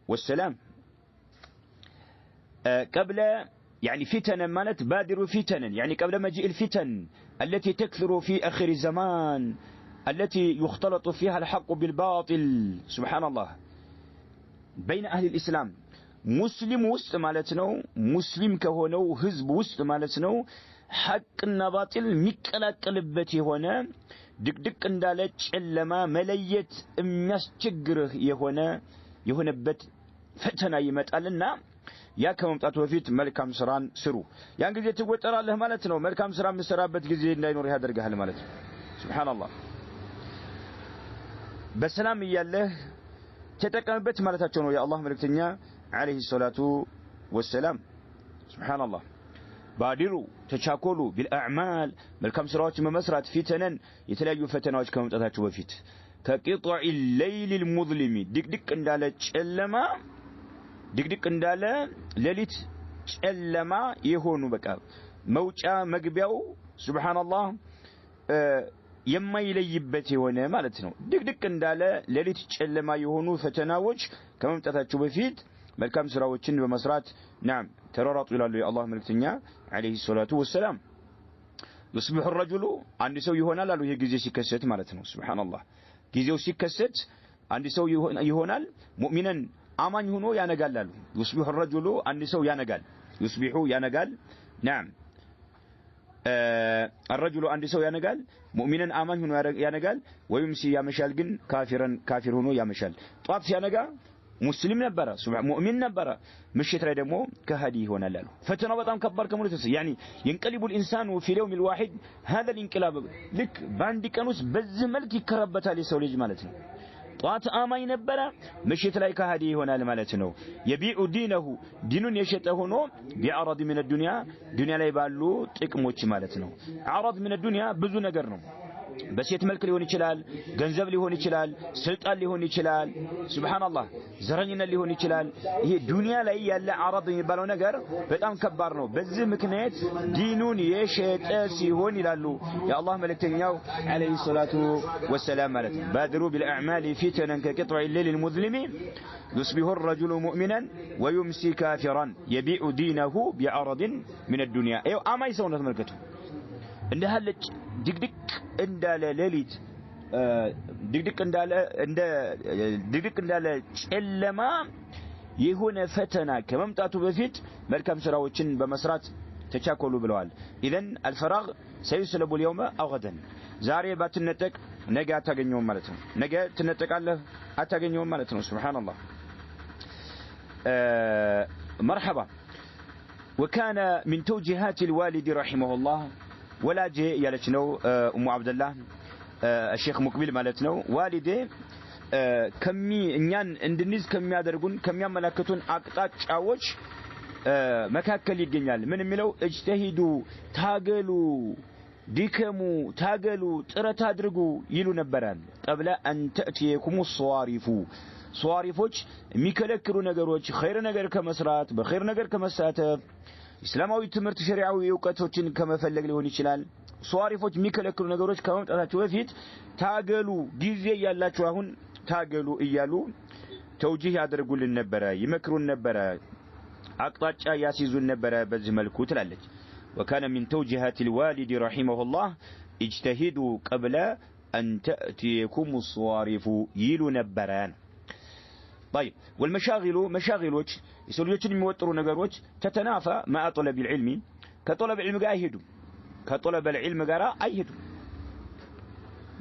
والسلام قبل يعني فتنا مالت بادروا فتنا يعني قبل مجيء الفتن التي تكثر في آخر الزمان التي يختلط فيها الحق بالباطل سبحان الله بين أهل الإسلام مسلم وسط مالتنا مسلم كهونو حزب وسط مالتنا حقنا باطل ميقلقلبت هنا دق እንዳለች ጨለማ መለየት የሚያስቸግርህ የሆነበት ፈተና ይመጣልና ያ ከመምጣቱ በፊት መልካም ስራን ስሩ ያን ጊዜ ትወጠራለህ ማለት ነው መልካም ስራ መስራበት ጊዜ እንዳይኖር ያደርጋል ማለት ነው ሱብሃንአላህ በሰላም ይያለህ ተጠቀምበት ማለታቸው ነው የአላህ መልእክተኛ አለይሂ ሰላቱ ወሰለም ሱብሃንአላህ ባዲሩ ተቻኮሉ بالأعمال መልካም ስራዎችን በመስራት ፊተነን የተለያዩ ፈተናዎች ከመምጣታቸው በፊት كقطع الليل المظلم دق እንዳለ ጨለማ ድቅድቅ እንዳለ ሌሊት ጨለማ የሆኑ በቃ መውጫ መግቢያው ሱብሃንአላህ የማይለይበት የሆነ ማለት ነው ድቅድቅ እንዳለ ሌሊት ጨለማ የሆኑ ፈተናዎች ከመምጣታቸው በፊት መልካም ስራዎችን በመስራት نعم ተሯሯጡ ይላሉ የአላህ መልእክተኛ አለይሂ ሰላቱ ወሰለም يصبح الرجل አንድ ሰው ይሆናል አሉ ይሄ ጊዜ ሲከሰት ማለት ነው ሱብሃንአላህ ጊዜው ሲከሰት አንድ ሰው ይሆናል ሙእሚናን አማኝ ሆኖ ያነጋል አሉ يصبح الرجل አንድ ሰው ያነጋል يصبح ያነጋል نعم الرجل አንድ ሰው ያነጋል ሙእሚናን አማኝ ሆኖ ያነጋል ወይም ሲያመሻል ግን ካፊር ሆኖ ያመሻል ጧት ሲያነጋ ሙስሊም ነበረ ሙእሚን ነበረ ምሽት ላይ ደግሞ ከሃዲ ይሆናል አሉ ፈተናው በጣም ከባድ ከመሆኑ يعني ينقلب الانسان في اليوم الواحد هذا الانقلاب ልክ በአንድ ቀን ውስጥ በዚህ መልክ ይከረበታል የሰው ልጅ ማለት ነው ጧት አማኝ ነበረ ምሽት ላይ ከሃዲ ይሆናል ማለት ነው يبيع دينه ዲኑን የሸጠ ሆኖ بعرض من الدنيا ዱንያ ላይ ባሉ ጥቅሞች ማለት ነው عرض من الدنيا ብዙ ነገር ነው በሴት መልክ ሊሆን ይችላል ገንዘብ ሊሆን ይችላል ስልጣን ሊሆን ይችላል ሱብሃንአላህ ዘረኝነት ሊሆን ይችላል ይሄ ዱንያ ላይ ያለ አረብ የሚባለው ነገር በጣም ከባድ ነው በዚህ ምክንያት ዲኑን የሸጠ ሲሆን ይላሉ የአላህ መልእክተኛው አለይሂ ሰላቱ ወሰላም ማለት ባድሩ بالأعمال فتنا كقطع الليل المظلم يصبح الرجل مؤمنا ويمسي كافرا يبيع دينه بعرض من الدنيا ايوه አማኝ ሰው ነው ተመልከቱ እንደ ሀለጭ ድግድግ እንዳለ ሌሊት ድግድግ እንዳለ ጨለማ የሆነ ፈተና ከመምጣቱ በፊት መልካም ስራዎችን በመስራት ተቻኮሉ ብለዋል ኢዘን الفراغ سيسلب اليوم او غدا ዛሬ ባትነጠቅ ነገ አታገኘውም ማለት ነው ነገ ትነጠቃለህ አታገኘውም ማለት ነው ሱብሃንአላህ مرحبا وكان من توجيهات الوالد رحمه الله ወላጄ ያለች ነው ኡሙ አብደላህ الشيخ مقبل ማለት ነው ዋሊዴ እኛን እንድንይዝ ከሚያደርጉን ከሚያመላክቱን አቅጣጫዎች መካከል ይገኛል ምን የሚለው እጅተሂዱ ታገሉ ዲከሙ ታገሉ ጥረት አድርጉ ይሉ ነበር قبل ان تاتيكم الصوارف ሷሪፎች የሚከለክሉ ነገሮች ኸይር ነገር ከመስራት በኸይር ነገር ከመሳተፍ እስላማዊ ትምህርት ሸሪዓዊ ዕውቀቶችን ከመፈለግ ሊሆን ይችላል ሷሪፎች የሚከለክሉ ነገሮች ከመምጣታቸው በፊት ታገሉ ጊዜ ያላችሁ አሁን ታገሉ እያሉ ተውጂህ ያደርጉልን ነበር ይመክሩን ነበር አቅጣጫ ያስይዙን ነበር በዚህ መልኩ ትላለች وكان من توجيهات الوالد رحمه الله اجتهدوا قبل ان تاتيكم الصوارف يلو نبران طيب والمشاغل مشاغلوች የሰውልጆችን የሚወጥሩ ነገሮች ተተናፋ مع طلب العلم ከطلب العلم ጋር አይሄዱም ከطلب العلم ጋር አይሄዱም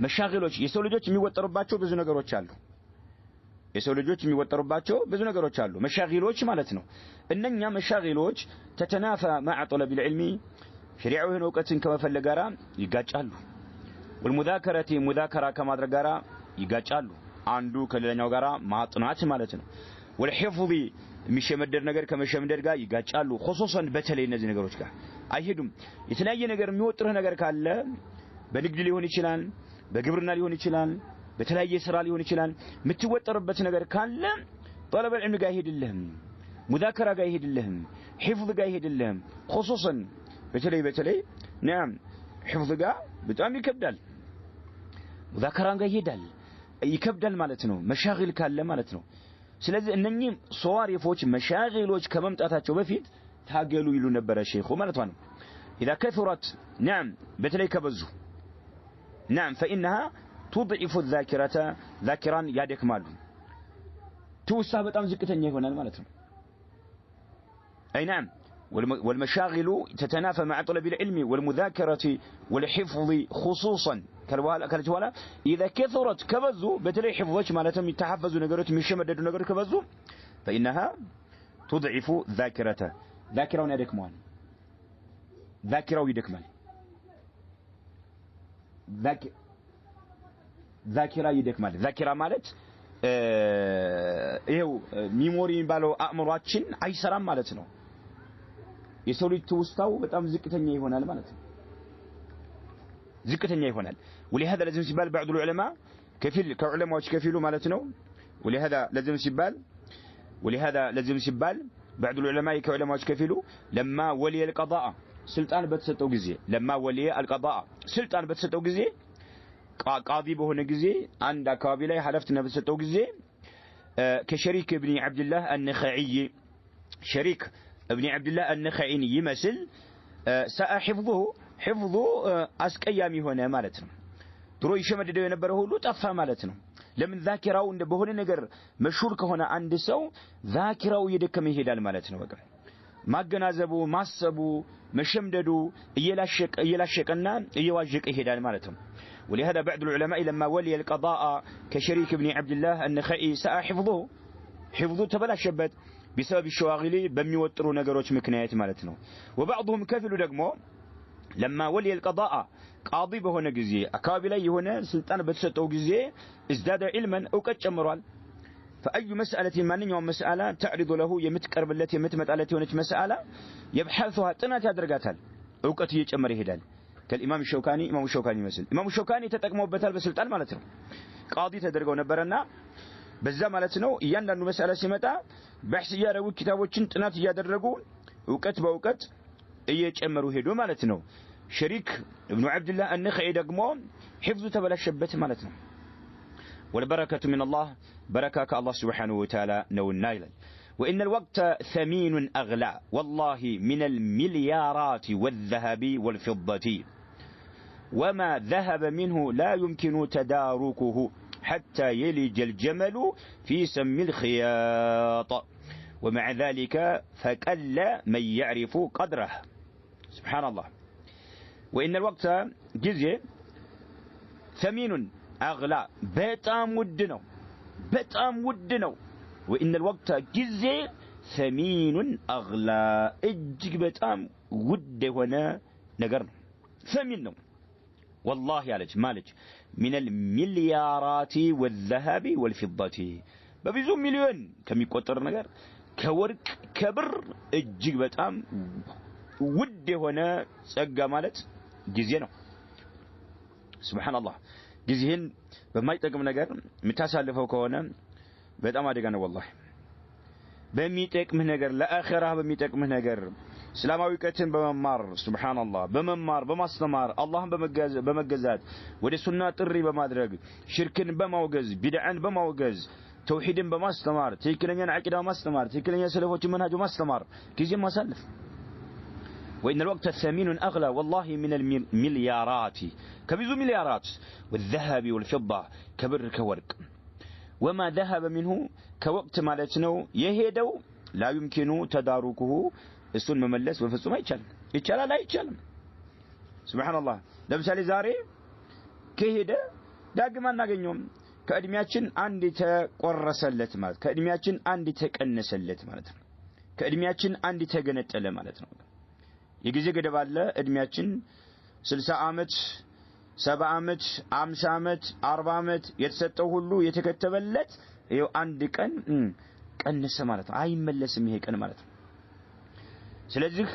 መሻግሎች የሰውልጆች የሚወጠሩባቸው ብዙ ነገሮች አሉ የሰውልጆች የሚወጠሩባቸው ብዙ ነገሮች አሉ መሻግሎች ማለት ነው እነኛ መሻግሎች ተተናፋ مع طلب العلم ሸሪዓዊ ዕውቀትን ከመፈለግ ጋር ይጋጫሉ والمذاكره مذاكره ከማድረግ ጋር ይጋጫሉ አንዱ ከሌላኛው ጋር ማጥናት ማለት ነው والحفظ የሚሸመደድ ነገር ከመሸመደድ ጋር ይጋጫሉ خصوصا በተለይ እነዚህ ነገሮች ጋር አይሄዱም የተለያየ ነገር የሚወጥርህ ነገር ካለ በንግድ ሊሆን ይችላል በግብርና ሊሆን ይችላል በተለያየ ስራ ሊሆን ይችላል የምትወጠርበት ነገር ካለ طلب العلم ጋር ይሄድልህም مذاكره ጋር ይሄድልህም حفظ ጋር ይሄድልህም خصوصا በተለይ نعم حفظ ጋር በጣም ይከብዳል مذاكره ጋር ይከብዳል ማለት ነው መሻግል ካለ ማለት ነው ስለዚህ እነኚህ ሷሪፎች መሻግሎች ከመምጣታቸው በፊት ታገሉ ይሉ ነበር ሼኹ ማለት ነው اذا كثرت نعم በተለይ ከበዙ نعم فانها تضعف الذاكره ذاكران ያደክማሉ ትውሳ በጣም ዝቅተኛ ይሆናል ማለት ነው اي نعم والمشاغل تتنافى مع طلب العلم والمذاكرة والحفظ خصوصا كالجوالا إذا كثرت كبزو بتلي حفظك مالتهم يتحفظوا نقرات يشمددوا نقرات كبزو فإنها تضعف ذاكرته ذاكرة ويدكمان ذاكرة ويدكمان ذاكرة يدكمان ذاكرة مالت إيو ميموري بالو أمراتشين أي سلام مالتنا የሰው ልጅ ተውስታው በጣም ዝቅተኛ ይሆናል ማለት ነው ዝቅተኛ ይሆናል ولهذا لازم ሲባል بعض العلماء ከዑለማዎች ከፊሉ ማለት ነው ولهذا لازم ሲባል بعض العلماء ከዑለማዎች ከፊሉ لما ولي القضاء ስልጣን በተሰጠው ጊዜ لما ولي القضاء ስልጣን በተሰጠው ጊዜ ቃዲ በሆነ ጊዜ አንድ አካባቢ ላይ ሐላፍትነት በተሰጠው ጊዜ ከሸሪክ ابن عبد الله النخعي شريك ابن عبد الله النخعي يمثل حفظه አስቀያሚ ሆነ ማለት ነው ድሮ ይሸመደደው የነበረው ሁሉ ጠፋ ማለት ነው ለምን ዛኪራው እንደ በሆነ ነገር መሽሁር ከሆነ አንድ ሰው ዛኪራው እየደከመ ይሄዳል ማለት ነው በቃ ማገናዘቡ ማሰቡ መሸምደዱ እየላሸቀና እየዋዠቀ ይሄዳል ማለት ነው ولهذا بعض العلماء لما ولي القضاء كشريك ابن عبد الله النخعي حفظه حفظه تبلاشبت بسبب الشواغل بميوتروا نغروች ምክንያት ማለት ነው وبعضهم كفلوا ደግሞ لما ولي القضاء قاضي በሆነ ጊዜ አካባቢ ላይ የሆነ ስልጣን በተሰጠው ጊዜ ازداد علما እውቀት ጨምሯል فأي مسألة ማንኛውም مسألة تعرض له የምትቀርብለት የምትመጣለት የሆነች مسألة يبحثها ጥናት ያደርጋታል እውቀት እየጨመረ ይሄዳል ከኢማም ሸውካኒ ኢማም ሸውካኒ መስል ኢማም ሸውካኒ ተጠቅመውበታል በስልጣን ማለት ነው ቃዲ ተደርገው ነበርና በዛ ማለት ነው እያንዳንዱ مسألة ሲመጣ بحث ያደረጉ ኪታቦችን ጥናት ያደረጉ እውቀት በእውቀት እየጨመሩ ሄዱ ማለት ነው شريك ابن عبد الله النخعي ደግሞ حفظ ተበላሸበት ማለት ነው والبركة من الله بركة الله سبحانه وتعالى نونا إليه وإن الوقت ثمين أغلى والله من المليارات والذهب والفضة وما ذهب منه لا يمكن تداركه حتى يلج الجمل في سم الخياط ومع ذلك فقل من يعرف قدره سبحان الله وإن الوقت جزء ثمين أغلى بتام ودنو وإن الوقت جزء ثمين أغلى اجك بتام ود هنا نقر ثمين والله عليك مالك من المليارات والذهب والفضة ببزو مليون كم يقطر نقر كورك كبر اجك بتام ود هنا سقى مالك جزينه سبحان الله ጊዜህን በማይጠቅም ነገር የምታሳልፈው ከሆነ በጣም አደጋ ነው والله በሚጠቅምህ ነገር ለአኺራህ በሚጠቅምህ ነገር እስላማዊ ዕውቀትን በመማር ሱብሃንአላህ በመማር በማስተማር አላህን በመገዛት ወደ ሱና ጥሪ በማድረግ ሽርክን በማውገዝ ቢድዓን በማውገዝ ተውሂድን በማስተማር ትክክለኛን አቂዳ ማስተማር ትክክለኛ ሰለፎች መንሃጅ ማስተማር ጊዜ ማሳለፍ وإن الوقت الثمين أغلى والله من المليارات كبزو مليارات والذهب والفضة كبر كورق وما ذهب منه كوقت مالتنو يهدو لا يمكن تداركه السن مملس وفصوم يتشال لا يتشال سبحان الله لمثال زاري كهده داقما ناقنيوم كأدمياتشن عندي تقرسلت مالت كأدمياتشن عندي تقنسلت مالت كأدمياتشن عندي تقنتل مالت የጊዜ ገደብ አለ እድሜያችን 60 አመት 70 አመት 50 አመት 40 አመት የተሰጠው ሁሉ የተከተበለት ይኸው አንድ ቀን ቀንሰ ማለት ነው አይመለስም ይሄ ቀን ማለት ነው ስለዚህ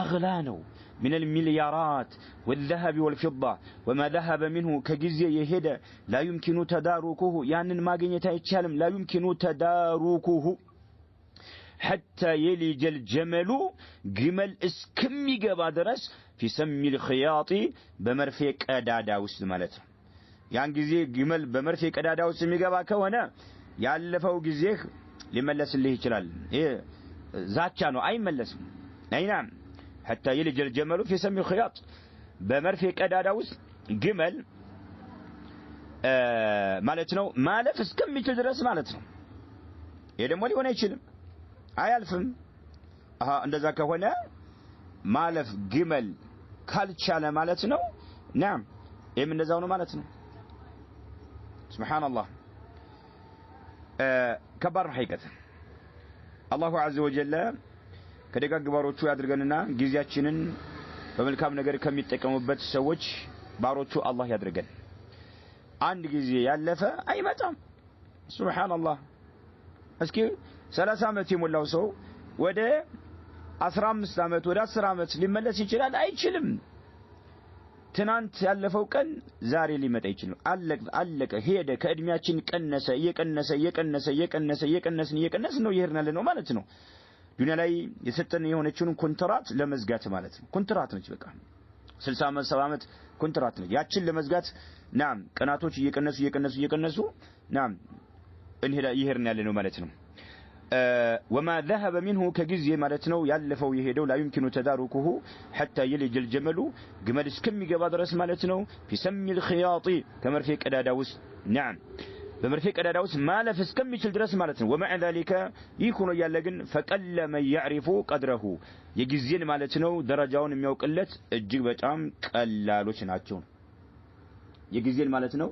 አግላ ነው من المليارات والذهب والفضة وما ذهب منه كجزء يهدى لا يمكن تداركه يعني ማግኘት አይቻልም لا يمكن تداركه حتى يلج الجمل جمل اسكمي جبا درس في سم الخياط بمرفق قدادا وسط ማለት ነው ያን ጊዜ ግመል በመርፌ ቀዳዳ ውስጥ የሚገባ ከሆነ ያለፈው ጊዜ ሊመለስልህ ይችላል ይሄ ዛቻ ነው አይመለስም አይናም حتى يلج الجمل في سم الخياط በመርፌ ቀዳዳ ውስጥ ግመል ማለት ነው ማለፍ እስከሚችል ድረስ ማለት ነው ይሄ ደግሞ ሊሆን አይችልም አያልፍም እንደዛ ከሆነ ማለፍ ግመል ካልቻለ ማለት ነው ናም ይሄም እንደዛው ነው ማለት ነው ሱብሃንአላህ ከባድ ሐቂቀት አላሁ ዐዘ ወጀል ከደጋግ ባሮቹ ያድርገንና ጊዜያችንን በመልካም ነገር ከሚጠቀሙበት ሰዎች ባሮቹ አላህ ያድርገን አንድ ጊዜ ያለፈ አይመጣም ሱብሃንአላህ እስኪ 30 አመት የሞላው ሰው ወደ 15 አመት ወደ 10 አመት ሊመለስ ይችላል አይችልም ትናንት ያለፈው ቀን ዛሬ ሊመጣ ይችላል አለቀ ሄደ ከእድሜያችን ቀነሰ እየቀነስን ነው ይሄርናል ነው ማለት ነው ዱንያ ላይ የሰጠን የሆነችውን ኮንትራት ለመዝጋት ማለት ነው ኮንትራት ነች በቃ 60 አመት 70 አመት ኮንትራት ነች ያችን ለመዝጋት ናም ቀናቶች እየቀነሱ ናም እንሄዳ ይሄርናል ነው ማለት ነው وما ذهب منه كجزء مالتنا يالفو يهدو لا يمكن تداركه حتى يلج الجمل جمل اسكمي جبا درس مالتنا في سم الخياط كمرفق قداداوس نعم بمرفق قداداوس مالف اسكمي درس مالتنا ومع ذلك يكون يالجن فقل من يعرف قدره يجزين مالتنا درجاون የሚያውቅለት እጅግ በጣም ቀላሎች ናቸው የጊዜን ማለት ነው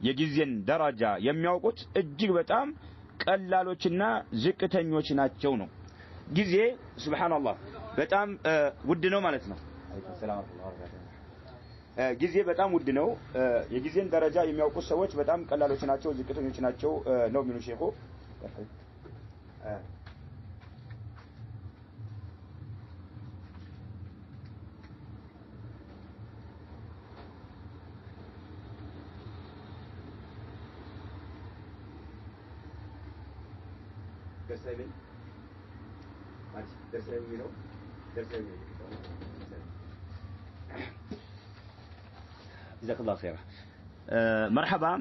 የጊዜን ደረጃ የሚያውቁት እጅግ በጣም ቀላሎችና ዝቅተኞች ናቸው ነው ጊዜ ሱብሃንአላህ በጣም ውድ ነው ማለት ነው ጊዜ በጣም ውድ ነው የጊዜን ደረጃ የሚያውቁ ሰዎች በጣም ቀላሎች ናቸው ዝቅተኞች ናቸው ነው የሚሉ ሼኹ ደርሰኝ ማለት ደርሰኝ ነው ደርሰኝ جزاك الله خيرا مرحبا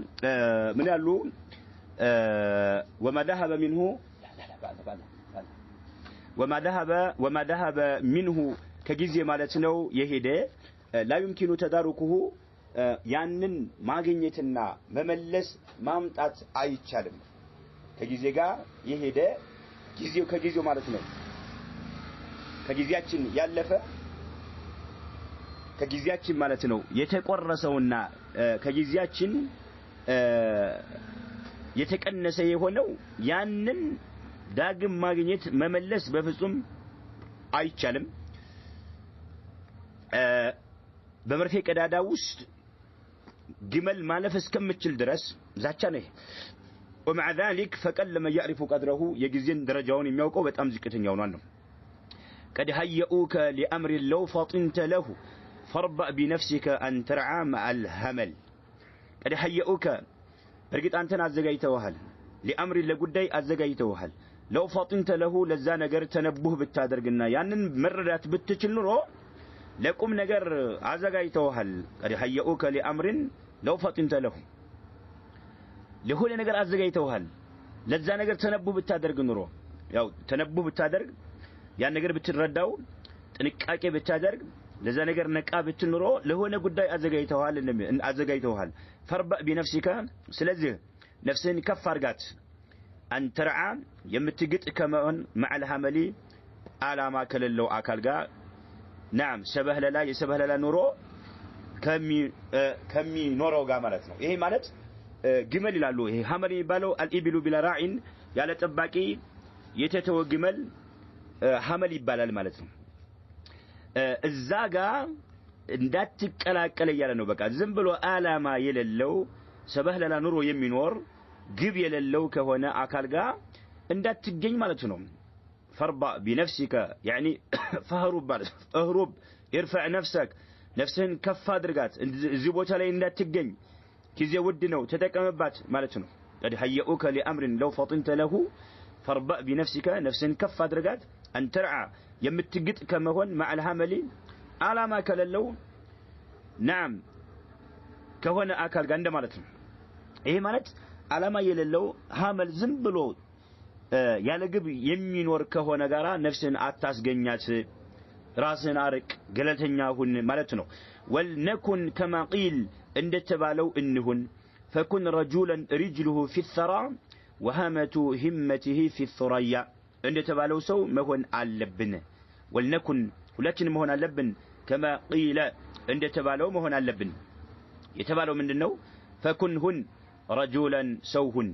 من قالوا وما ذهب منه بعد وما ذهب منه كجزء مالتنا يهدى لا يمكن تداركه ያንን ማግኘትና መመለስ ማምጣት አይቻልም ከጊዜ ጋር የሄደ ጊዜው ከጊዜው ማለት ነው ከጊዜያችን ያለፈ ከጊዜያችን ማለት ነው የተቆረሰውና ከጊዜያችን የተቀነሰ የሆነው ያንን ዳግም ማግኘት መመለስ በፍጹም አይቻልም በመርፌ ቀዳዳ ውስጥ ግመል ማለፍ እስከምችል ድረስ ዛቻ ነው ومع ذلك فقل ما يعرف قدره يجزين درجاውን የሚያውቀው በጣም ዝቅተኛው ነው قد هيئوك لأمر لو فطنت له فربأ بنفسك أن ترعى مع الهمل قد هيئوك برقت أنتنا أزقايتوهل لأمر لقدي أزقايتوهل لو فطنت له لزا نقر تنبه بالتادرقنا يعني مررات بتشل نرو لكم نقر أزقايتوهل قد هيئوك لأمر لو فطنت له لهول نقر أزقايتوهل لزا نقر تنبه بالتادرق نرو ያው ተነቡህ ብታደርግ ያን ነገር ብትረዳው ጥንቃቄ ብታደርግ ለዛ ነገር ነቃ ብትኖሮ ለሆነ ጉዳይ አዘጋይተዋል ፈርባ بنفسك ስለዚህ ነፍስን ከፍ አርጋት አንተርዓ የምትግጥ ከመሆን مع الحمل አላማ ከሌለው አካል ጋር نعم ሰበህለላ የሰበህለላ ኑሮ ከሚኖረው ጋር ማለት ነው ይሄ ማለት ግመል ይላሉ ይሄ ሐመል የሚባለው الابل بلا راع ያለ ጠባቂ የተተወ ግመል ሐመል ይባላል ማለት ነው እዛ ጋር እንዳትቀላቀለ ያለ ነው በቃ ዝም ብሎ አላማ የሌለው ሰበህለላ ኑሮ የሚኖር ግብ የሌለው ከሆነ አካል ጋር እንዳትገኝ ማለት ነው ፈርባ بنفسك يعني فهرب اهرب ارفع نفسك ነፍስህን ከፍ አድርጋት እዚህ ቦታ ላይ እንዳትገኝ ጊዜ ውድ ነው ተጠቀምባት ማለት ነው قد هيئوك لأمر لو فطنت له فربأ بنفسك نفسن كف أدرجات أن ترعى يمتجت كما هون مع الحمل على ما كللو نعم كهون أكل جند مالتهم إيه مالت على ما يللو حمل زنبلو يالجب يمين وركهون جرا نفسن أتاس جنيات راسن أرك جلتنا هون مالتنا ولنكن كما قيل عند تبالو إنهن فكن رجولا رجله في الثرى وهامة همته في الثريا عند تبالو سو مهون اللبن ولنكن ولكن مهون اللبن كما قيل عند تبالو مهون اللبن يتبالو من النو فكن هن رجولا سوهن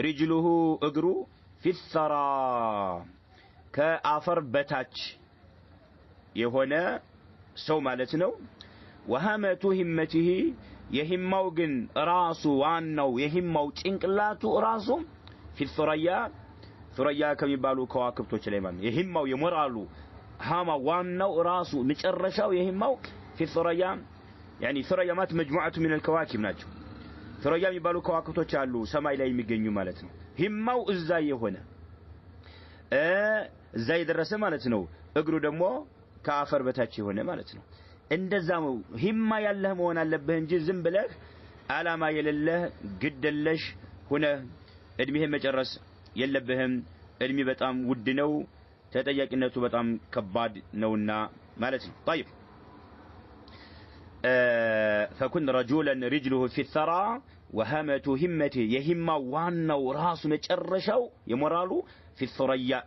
رجله اقرو في الثرى كافر بتاج يهونا سو مالتنو وهامة همته يهمو جن راسو وانو يهمو تنقلاتو راسو في ثريا كم يبالو كواكب سليمان يهمو يمرالو هاما وانو راسو متشرشاو يهمو في الثريا يعني ثريا مات مجموعة من الكواكب ناجو ثريا يبالو كواكب تشالو سماي لا يميغنيو مالتنو همو ازاي هنا ازاي درس مالتنو اقرو دمو كافر بتاچ هنا مالتنو እንደዛው ሂማ ያለህ መሆን አለብህ እንጂ ዝም ብለህ አላማ የሌለህ ግድለሽ ሆነ እድሜህ መጨረስ የለብህም እድሜ በጣም ውድ ነው ተጠያቂነቱ በጣም ከባድ ነውና ማለት ነው طيب فكن رجلا رجله في الثرى وهمة همته يهما ዋናው ራሱ መጨረሻው የሞራሉ في ثريا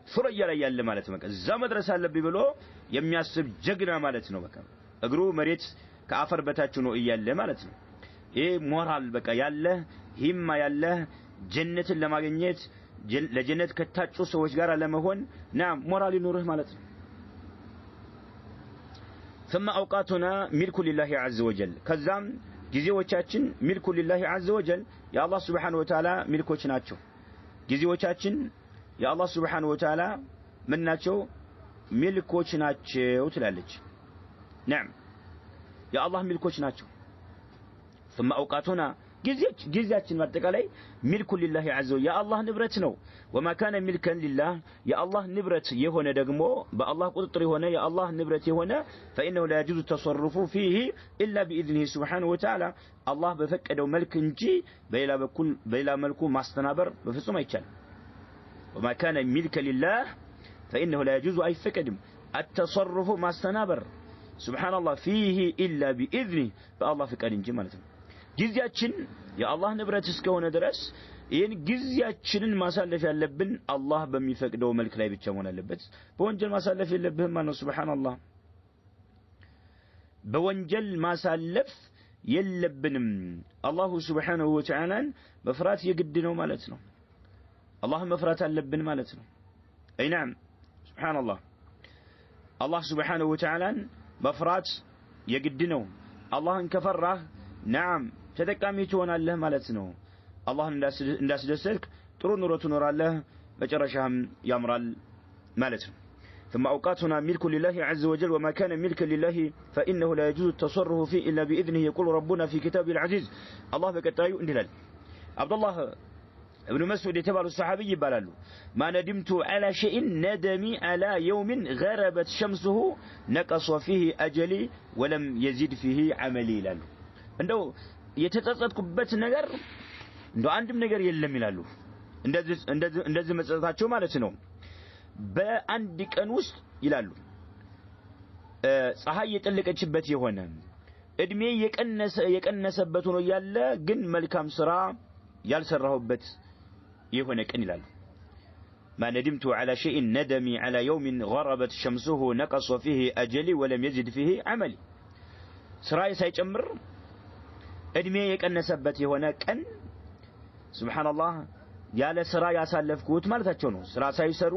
ላይ ያለ ማለት ነው እዛ መድረስ አለብኝ ብሎ የሚያስብ ጀግና ማለት ነው በቃ እግሩ መሬት ከአፈር በታች ነው እያለ ማለት ነው። ይሄ ሞራል በቃ ያለ ሂማ ያለ ጀነትን ለማግኘት ራስን አርቅ ገለልተኛ ሁን ማለት ነው። ወልነኩን ከማ ቂል እንደ ተባለው እንሁን ፈኩን ረጁላን ሪጅሉሁ ፊ الثرى وهامة همته يهما ዋናው ራሱ መጨረሻው የሞራሉ في الثريا ثريا ላይ ያለ ማለት ነው እግሩ መሬት ከአፈር በታች ነው እያለ ማለት ነው። ይሄ ሞራል በቃ ያለ ሂማ ያለ ለጀነት ከታጩ ሰዎች ጋር ለመሆን ናም ሞራል ይኑርህ ማለት ነው ثم اوقاتنا ملك لله عز وجل ከዛም ጊዜዎቻችን ملك لله عز وجل የአላህ Subhanahu Wa Ta'ala ሚልኮች ናቸው ጊዜዎቻችን የአላህ Subhanahu Wa Ta'ala ምን ናቸው ሚልኮች ናቸው ትላለች نعم የአላህ ሚልኮች ናቸው ثم اوقاتنا ጊዜያችን በአጠቃላይ ሚልኩ لله عز وجل የአላህ ንብረት ነው وما كان ملكا لله የአላህ ንብረት የሆነ ደግሞ በአላህ ቁጥጥር የሆነ የአላህ ንብረት የሆነ فانه لا يجوز التصرف فيه الا باذنه سبحانه وتعالى الله በፈቀደው መልክ እንጂ በሌላ መልኩ ማስተናበር በፍጹም አይቻልም وما كان ملكا لله فانه لا يجوز አይፈቀድም التصرف ማስተናበር سبحان الله فيه الا باذنه بالله فقد እንጂ ማለት ነው ጊዜያችን የአላህ ንብረት እስከሆነ ድረስ ይሄን ጊዜያችንን ማሳለፍ ያለብን አላህ በሚፈቅደው መልክ ላይ ብቻ መሆን አለበት በወንጀል ማሳለፍ የለብህም ማለት ነው ሱብሃንአላህ በወንጀል ማሳለፍ የለብንም አላሁ ሱብሃነሁ ወተዓላ መፍራት የግድ ነው ማለት ነው አላህ መፍራት አለብን ማለት ነው አይናም ሱብሃንአላህ አላህ ሱብሃነሁ ወተዓላ መፍራት የግድ ነው አላህን ከፈራህ ናም ተጠቃሚ ትሆናለህ ማለት ነው አላህን እንዳስደሰትክ ጥሩ ኑሮ ትኖራለህ መጨረሻም ያምራል ማለት ነው ثم اوقاتنا ملك لله عز وجل وما كان ملكا لله فانه لا يجوز التصرف فيه الا باذنه يقول ربنا في كتابه العزيز الله በቀጣዩ እንዲላል አብዱላህ ابن مسعود የተባሉ ሰሃቢ ይባላሉ ما ندمت على شيء ندمي على يوم غربت شمسه نقص فيه اجلي ولم يزيد فيه عملي ይላሉ እንደው የተጸጸትኩበት ነገር እንደው አንድም ነገር የለም ይላሉ እንደዚህ መጸጸታቸው ማለት ነው በአንድ ቀን ውስጥ ይላሉ ፀሐይ የጠለቀችበት የሆነ እድሜ የቀነሰበት ሆኖ ያለ ግን መልካም ስራ ያልሰራሁበት የሆነ ቀን ይላሉ ما ندمت على شيء ندمي على يوم غربت شمسه نقص فيه أجلي ولم يزد فيه عملي سراي ሳይጨምር እድሜ የቀነሰበት የሆነ ቀን ሱብሃንአላህ ያለ ስራ ያሳለፍኩት ማለታቸው ነው ስራ ሳይሰሩ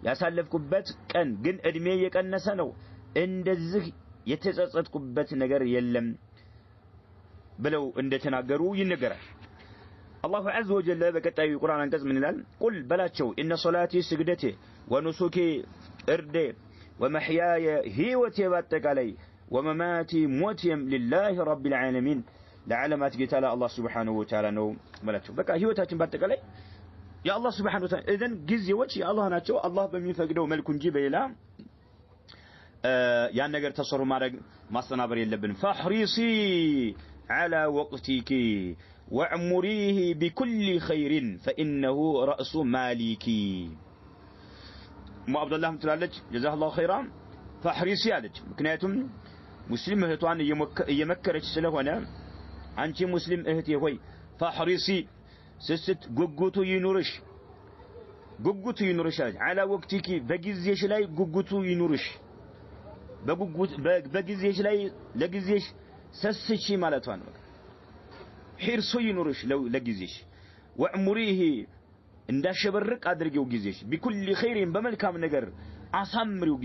ያሳለፍኩበት ቀን ግን እድሜ የቀነሰ ነው እንደዚህ የተጸጸትኩበት ነገር የለም ብለው እንደተናገሩ ይነገራል الله عز وجل በቀጣዩ ቁርአን አንቀጽ ምን ይላል ቁል በላቸው ان صلاتي سجدتي ونسكي اردي ومحياي هيوتي በአጠቃላይ ومماتي موتيم لله رب العالمين ለዓለማት ጌታ ለአላህ Subhanahu Wa Ta'ala ነው ማለት በቃ ህይወታችን በአጠቃላይ የአላህ Subhanahu Wa Ta'ala እذن ጊዜዎች የአላህ ናቸው አላህ በሚፈቅደው መልኩ እንጂ በሌላ ያን ነገር ተሰሩ ማድረግ ማስተናበር የለብን فاحرصي على وقتك واعمريه بكل خير فانه راس مالك ሙ አብዱላህ ምትላለች جزاه الله خيرا فاحرصي አለች ምክንያቱም ሙስሊም እህቷን እየመከረች ስለሆነ አንቺ ሙስሊም እህቴ ሆይ فاحرصي ስስት ጉጉቱ ይኑርሽ على وقتك በጊዜሽ ላይ ጉጉቱ ይኑርሽ በጊዜሽ ላይ ለጊዜሽ ሰስቺ ማለት ነው ሒርሱ ይኑርሽ ለጊዜሽ ወዕሙሪህ እንዳሸበርቅ አድርጊው ጊዜሽ بكل خير በመልካም ነገር አሳምሪው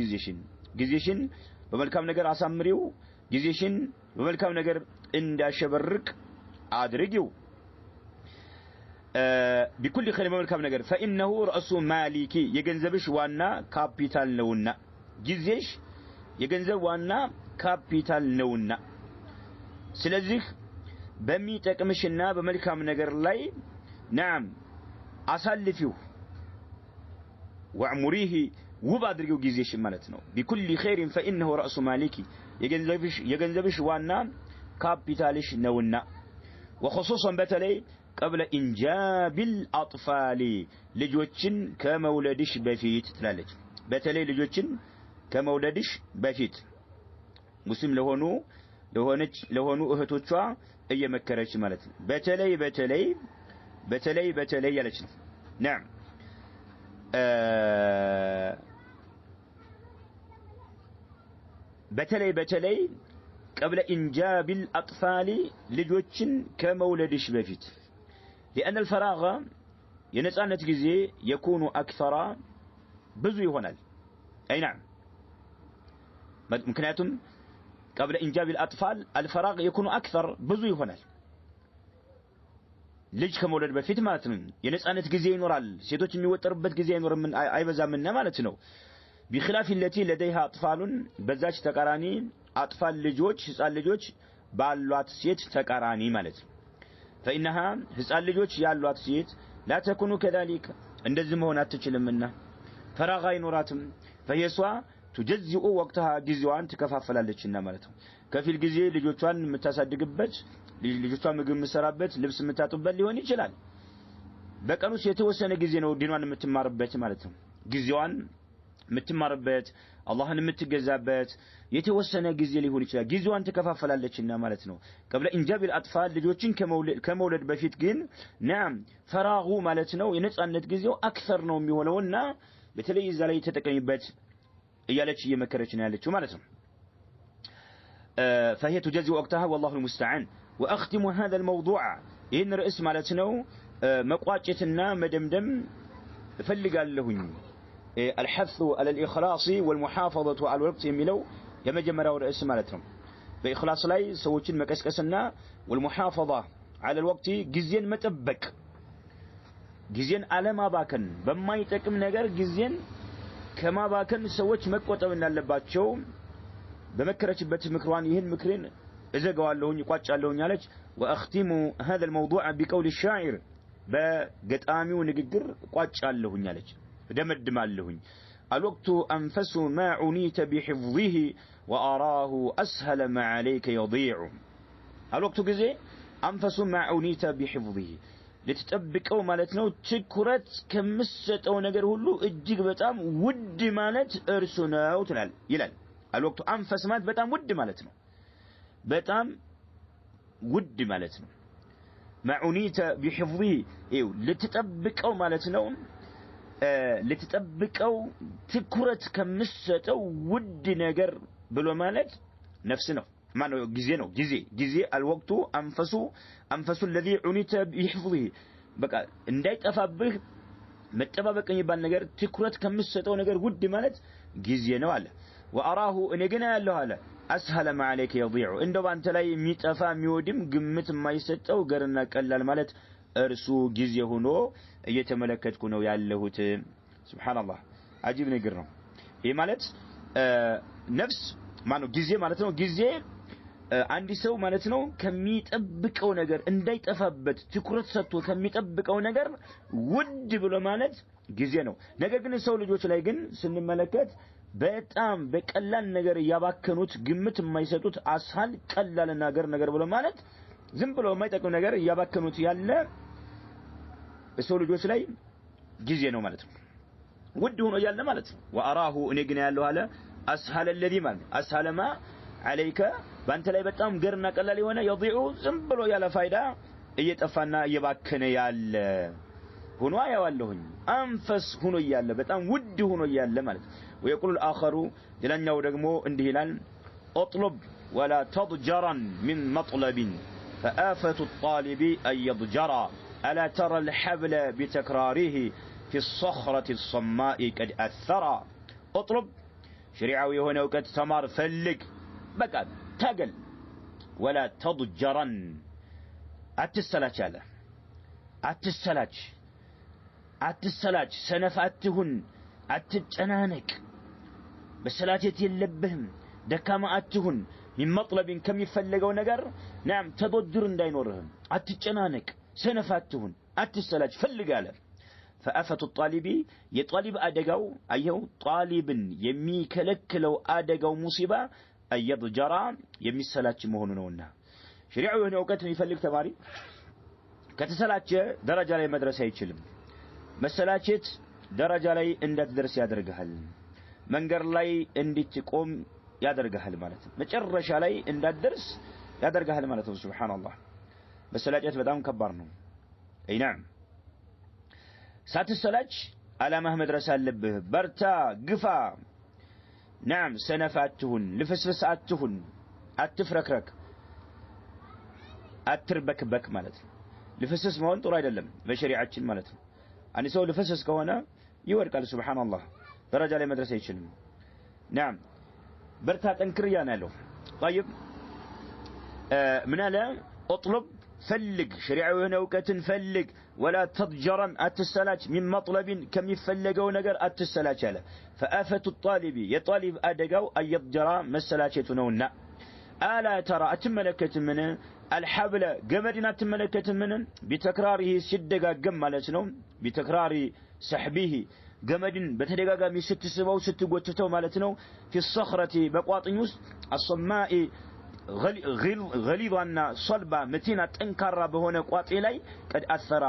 ጊዜሽን በመልካም ነገር አሳምሪው ጊዜሽን በመልካም ነገር እንዳሸበርቅ አድርጊው بكل خير በመልካም ነገር فانه راس مالك የገንዘብሽ ዋና ካፒታል ነውና ጊዜሽ የገንዘብ ዋና ካፒታል ነውና ስለዚህ በሚጠቅምሽና በመልካም ነገር ላይ نعم አሳልፊው ወዕሙሪህ ውብ አድርጊው ጊዜሽን ማለት ነው بكل خير فانه راس مالك የገንዘብሽ ዋና ካፒታልሽ ነውና وخصوصا በተለይ قبل انجاب الاطفال ልጆችን ከመውለድሽ በፊት ትላለች በተለይ ልጆችን ከመውለድሽ በፊት ሙስሊም ለሆኑ እህቶቿ እየመከረች ማለት ነው በተለይ ያለች ነው نعم በተለይ قبل انجاب الاطفال ልጆችን ከመውለድሽ በፊት لان الفراغ የነጻነት ጊዜ يكون اكثر ብዙ ይሆናል اي نعم ምክንያቱም قبل انجاب الاطفال الفراغ يكون اكثر ብዙ ይሆናል ልጅ ከመውለድ በፊት ማለት ነው የነጻነት ጊዜ ይኖራል ሴቶች የሚወጠሩበት ጊዜ አይኖርም አይበዛምና ማለት ነው بخلاف التي لديها اطفال በዛች ተቃራኒ አጥፋል ልጆች ህፃን ልጆች ባሏት ሴት ተቃራኒ ማለት ነው فإنها ህፃን ልጆች ያሏት ሴት لا تكون كذلك እንደዚህ መሆን አትችልምና ፈራጋ ይኖራትም فيسዋ تجزئ وقتها ጊዜዋን ትከፋፈላለችና ማለት ነው ከፊል ጊዜ ልጆቿን የምታሳድግበት ልጆቿን ምግብ የምትሰራበት ልብስ የምታጥብበት ሊሆን ይችላል በቀኑ የተወሰነ ጊዜ ነው ዲኗን የምትማርበት ማለት ነው ጊዜዋን የምትማርበት አላህን የምትገዛበት የተወሰነ ጊዜ ሊሆን ይችላል ጊዜዋን ትከፋፈላለችና ማለት ነው قبل انجاب الاطفال ልጆችን ከመውለድ በፊት ግን نعم ፈራጉ ማለት ነው የነጻነት ጊዜው አክثر ነው የሚሆነውና በተለይ እዛ ላይ ተጠቀሚበት እያለች እየመከረች ነው ያለችው ማለት ነው فهي تجزئ وقتها والله المستعان واختم هذا الموضوع ان رئيس ማለት ነው መቋጨትና መደምደም እፈልጋለሁኝ الحث على الاخلاص والمحافظه على الوقت የሚለው የመጀመሪያው ርዕስ ማለት ነው በኢኽላስ ላይ ሰዎችን መቀስቀስና والمحافظه على الوقت ጊዜን መጠበቅ ጊዜን አለማባከን በማይጠቅም ነገር ጊዜን ከማባከን ሰዎች መቆጠብ እንዳለባቸው በመከረችበት ምክሯን ይህን ምክሬን እዘጋዋለሁኝ ቋጫለሁኝ አለች واختم هذا الموضوع بقول الشاعر በገጣሚው ንግግር ቋጫለሁኝ አለች ደመድማለሁኝ الوقت أنفس ما عنيت بحفظه وأراه أسهل ما عليك يضيع الوقت ጊዜ أنفس ما عنيت بحفظه لتطبقው ማለት ነው ትኩረት ከምሰጠው ነገር ሁሉ እጅግ በጣም ውድ ማለት እርሱ ነው ትላል ይላል الوقت أنفس ማለት በጣም ውድ ማለት ነው በጣም ውድ ማለት ነው ما عنيت بحفظه ይው لتطبقው ማለት ነው لتطبقው ትኩረት ከምሰጠው ውድ ነገር ብሎ ማለት ነፍስ ነው ማነው ጊዜ ነው ጊዜ الوقت أنفس الذي عنيت بحفظه በቃ እንዳይጠፋብህ መጠባበቅ የሚባል ነገር ትኩረት ከምሰጠው ነገር ውድ ማለት ጊዜ ነው አለ وأراه እኔ ግን ያለው አለ أسهل ما عليك يضيع እንደው ባንተ ላይ የሚጠፋ የሚወድም ግምት የማይሰጠው ገርና ቀላል ማለት እርሱ ጊዜ ሆኖ እየተመለከትኩ ነው ያለሁት ሱብሃንአላህ አጂብ ነገር ነው ይሄ ማለት ነፍስ ማነው ጊዜ ማለት ነው ጊዜ አንድ ሰው ማለት ነው ከሚጠብቀው ነገር እንዳይጠፋበት ትኩረት ሰጥቶ ከሚጠብቀው ነገር ውድ ብሎ ማለት ጊዜ ነው ነገር ግን ሰው ልጆች ላይ ግን ስንመለከት በጣም በቀላል ነገር ያባከኑት ግምት የማይሰጡት አሳል ቀላል ነገር ብሎ ማለት ዝም ብሎ የማይጠቅም ነገር ያባከኑት ያለ በሰው ልጆች ላይ ጊዜ ነው ማለት ነው ውድ ሆኖ ያለ ማለት ነው وأراه እኔ ግን ያለው አለ أسهل الذي ማለት أسهل ما عليك ባንተ ላይ በጣም ገርና ቀላል የሆነ يضيع ዝም ብሎ ያለ ፋይዳ እየጠፋና እየባከነ ያለ ሆኖ ያዋለሁኝ አንፈስ ሆኖ ያለ በጣም ውድ ሆኖ ያለ ማለት ويقول الآخر ሌላኛው ደግሞ እንዲህ ይላል اطلب ولا تضجرا من مطلب فآفة الطالب أن يضجر ألا ترى الحبل بتكراره في الصخرة الصماء قد أثر اطلب شريعوي هنا وقد تمار فلق بقى تقل ولا تضجرا أتسلاج هذا أتسلاج سنفاتهن أتجنانك بسلاتي يلبهم دكما أتهن من مطلب كم يفلقوا نقر نعم تضجر داينورهم أتجنانك سنفاتهن أتسلاج فلقاله فأفة الطالب يطالب أدقوا أيه طالب يميكلك لو أدقوا مصيبة أن يضجر يمسلاج مهنوننا شريعه هنا وقت يفلق تماري كتسلاج درجة لي مدرسة يتشلم مسلاجت درجة لي اندت درس يادرقهل منقر لي اندت تقوم يادرقهل مالته مجرش لي اندت درس يادرقهل مالته سبحان الله مسلاجت بدام كبرنا أي نعم ساتسلاج على ما مدرسة اللبه برتا قفا نعم سنفاتهن لفسفساتهن أتفركرك أتربك بك مالته لفسفس ما هون طرا يدلم بشريعتين مالته አንድ ሰው ልፈሰስ ከሆነ ይወድቃል ሱብሃንአላህ ደረጃ ላይ መድረስ አይችልም نعم برتا ጠንክር ያናለው طيب من አለ اطلب فلق شريعه هنا وقتن فلق ولا تضجرن اتسلاج من مطلب كم يفلقوا ነገር اتسلاج አለ فآفة الطالب يطالب ادغاو ايضجرا مسلاچቱ ነውና አላ ተራ አትመለከት ምን الحبل ገመድን አትመለከት ምን بتكراره ሲደጋገም ማለት ነው بتكرار سحبه ገመድን በተደጋጋሚ ስትስበው ስትጎትተው ማለት ነው في الصخرة በቋጥኝ ውስጥ الصماء غليظና صلبة متينة ጠንካራ በሆነ ቋጤ ላይ قد اثر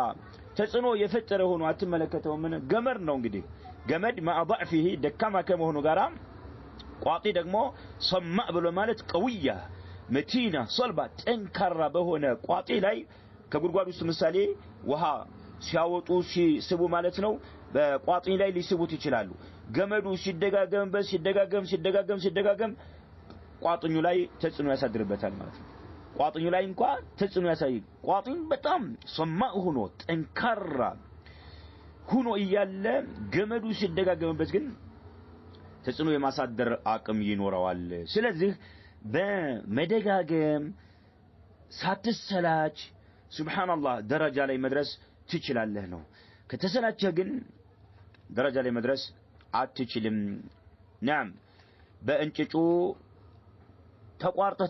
ተጽኖ የፈጠረ ሆኖ አትመለከተው ምን ገመድ ነው እንግዲህ ገመድ ما ضعفه ደካማ ከመሆኑ ጋራ ቋጤ ደግሞ صماء ብሎ ማለት قوية متينة صلبة ጠንካራ በሆነ ቋጤ ላይ ከጉድጓድ ውስጥ ምሳሌ ውሃ ሲያወጡ ሲስቡ ማለት ነው በቋጥኝ ላይ ሊስቡት ይችላሉ ገመዱ ሲደጋገም ቋጥኙ ላይ ተጽኖ ያሳድርበታል ማለት ነው ቋጥኙ ላይ እንኳን ተጽኖ ያሳይ ቋጥኝ በጣም ሰማዕ ሆኖ ጠንካራ ሆኖ እያለ ገመዱ ሲደጋገምበት ግን ተጽኖ የማሳደር አቅም ይኖረዋል ስለዚህ በመደጋገም ሳትሰላች ሱብሃንአላህ ደረጃ ላይ መድረስ ትችላለህ ነው ከተሰላቸህ ግን ደረጃ ላይ መድረስ አትችልም نعم በእንጭጩ ተቋርጠህ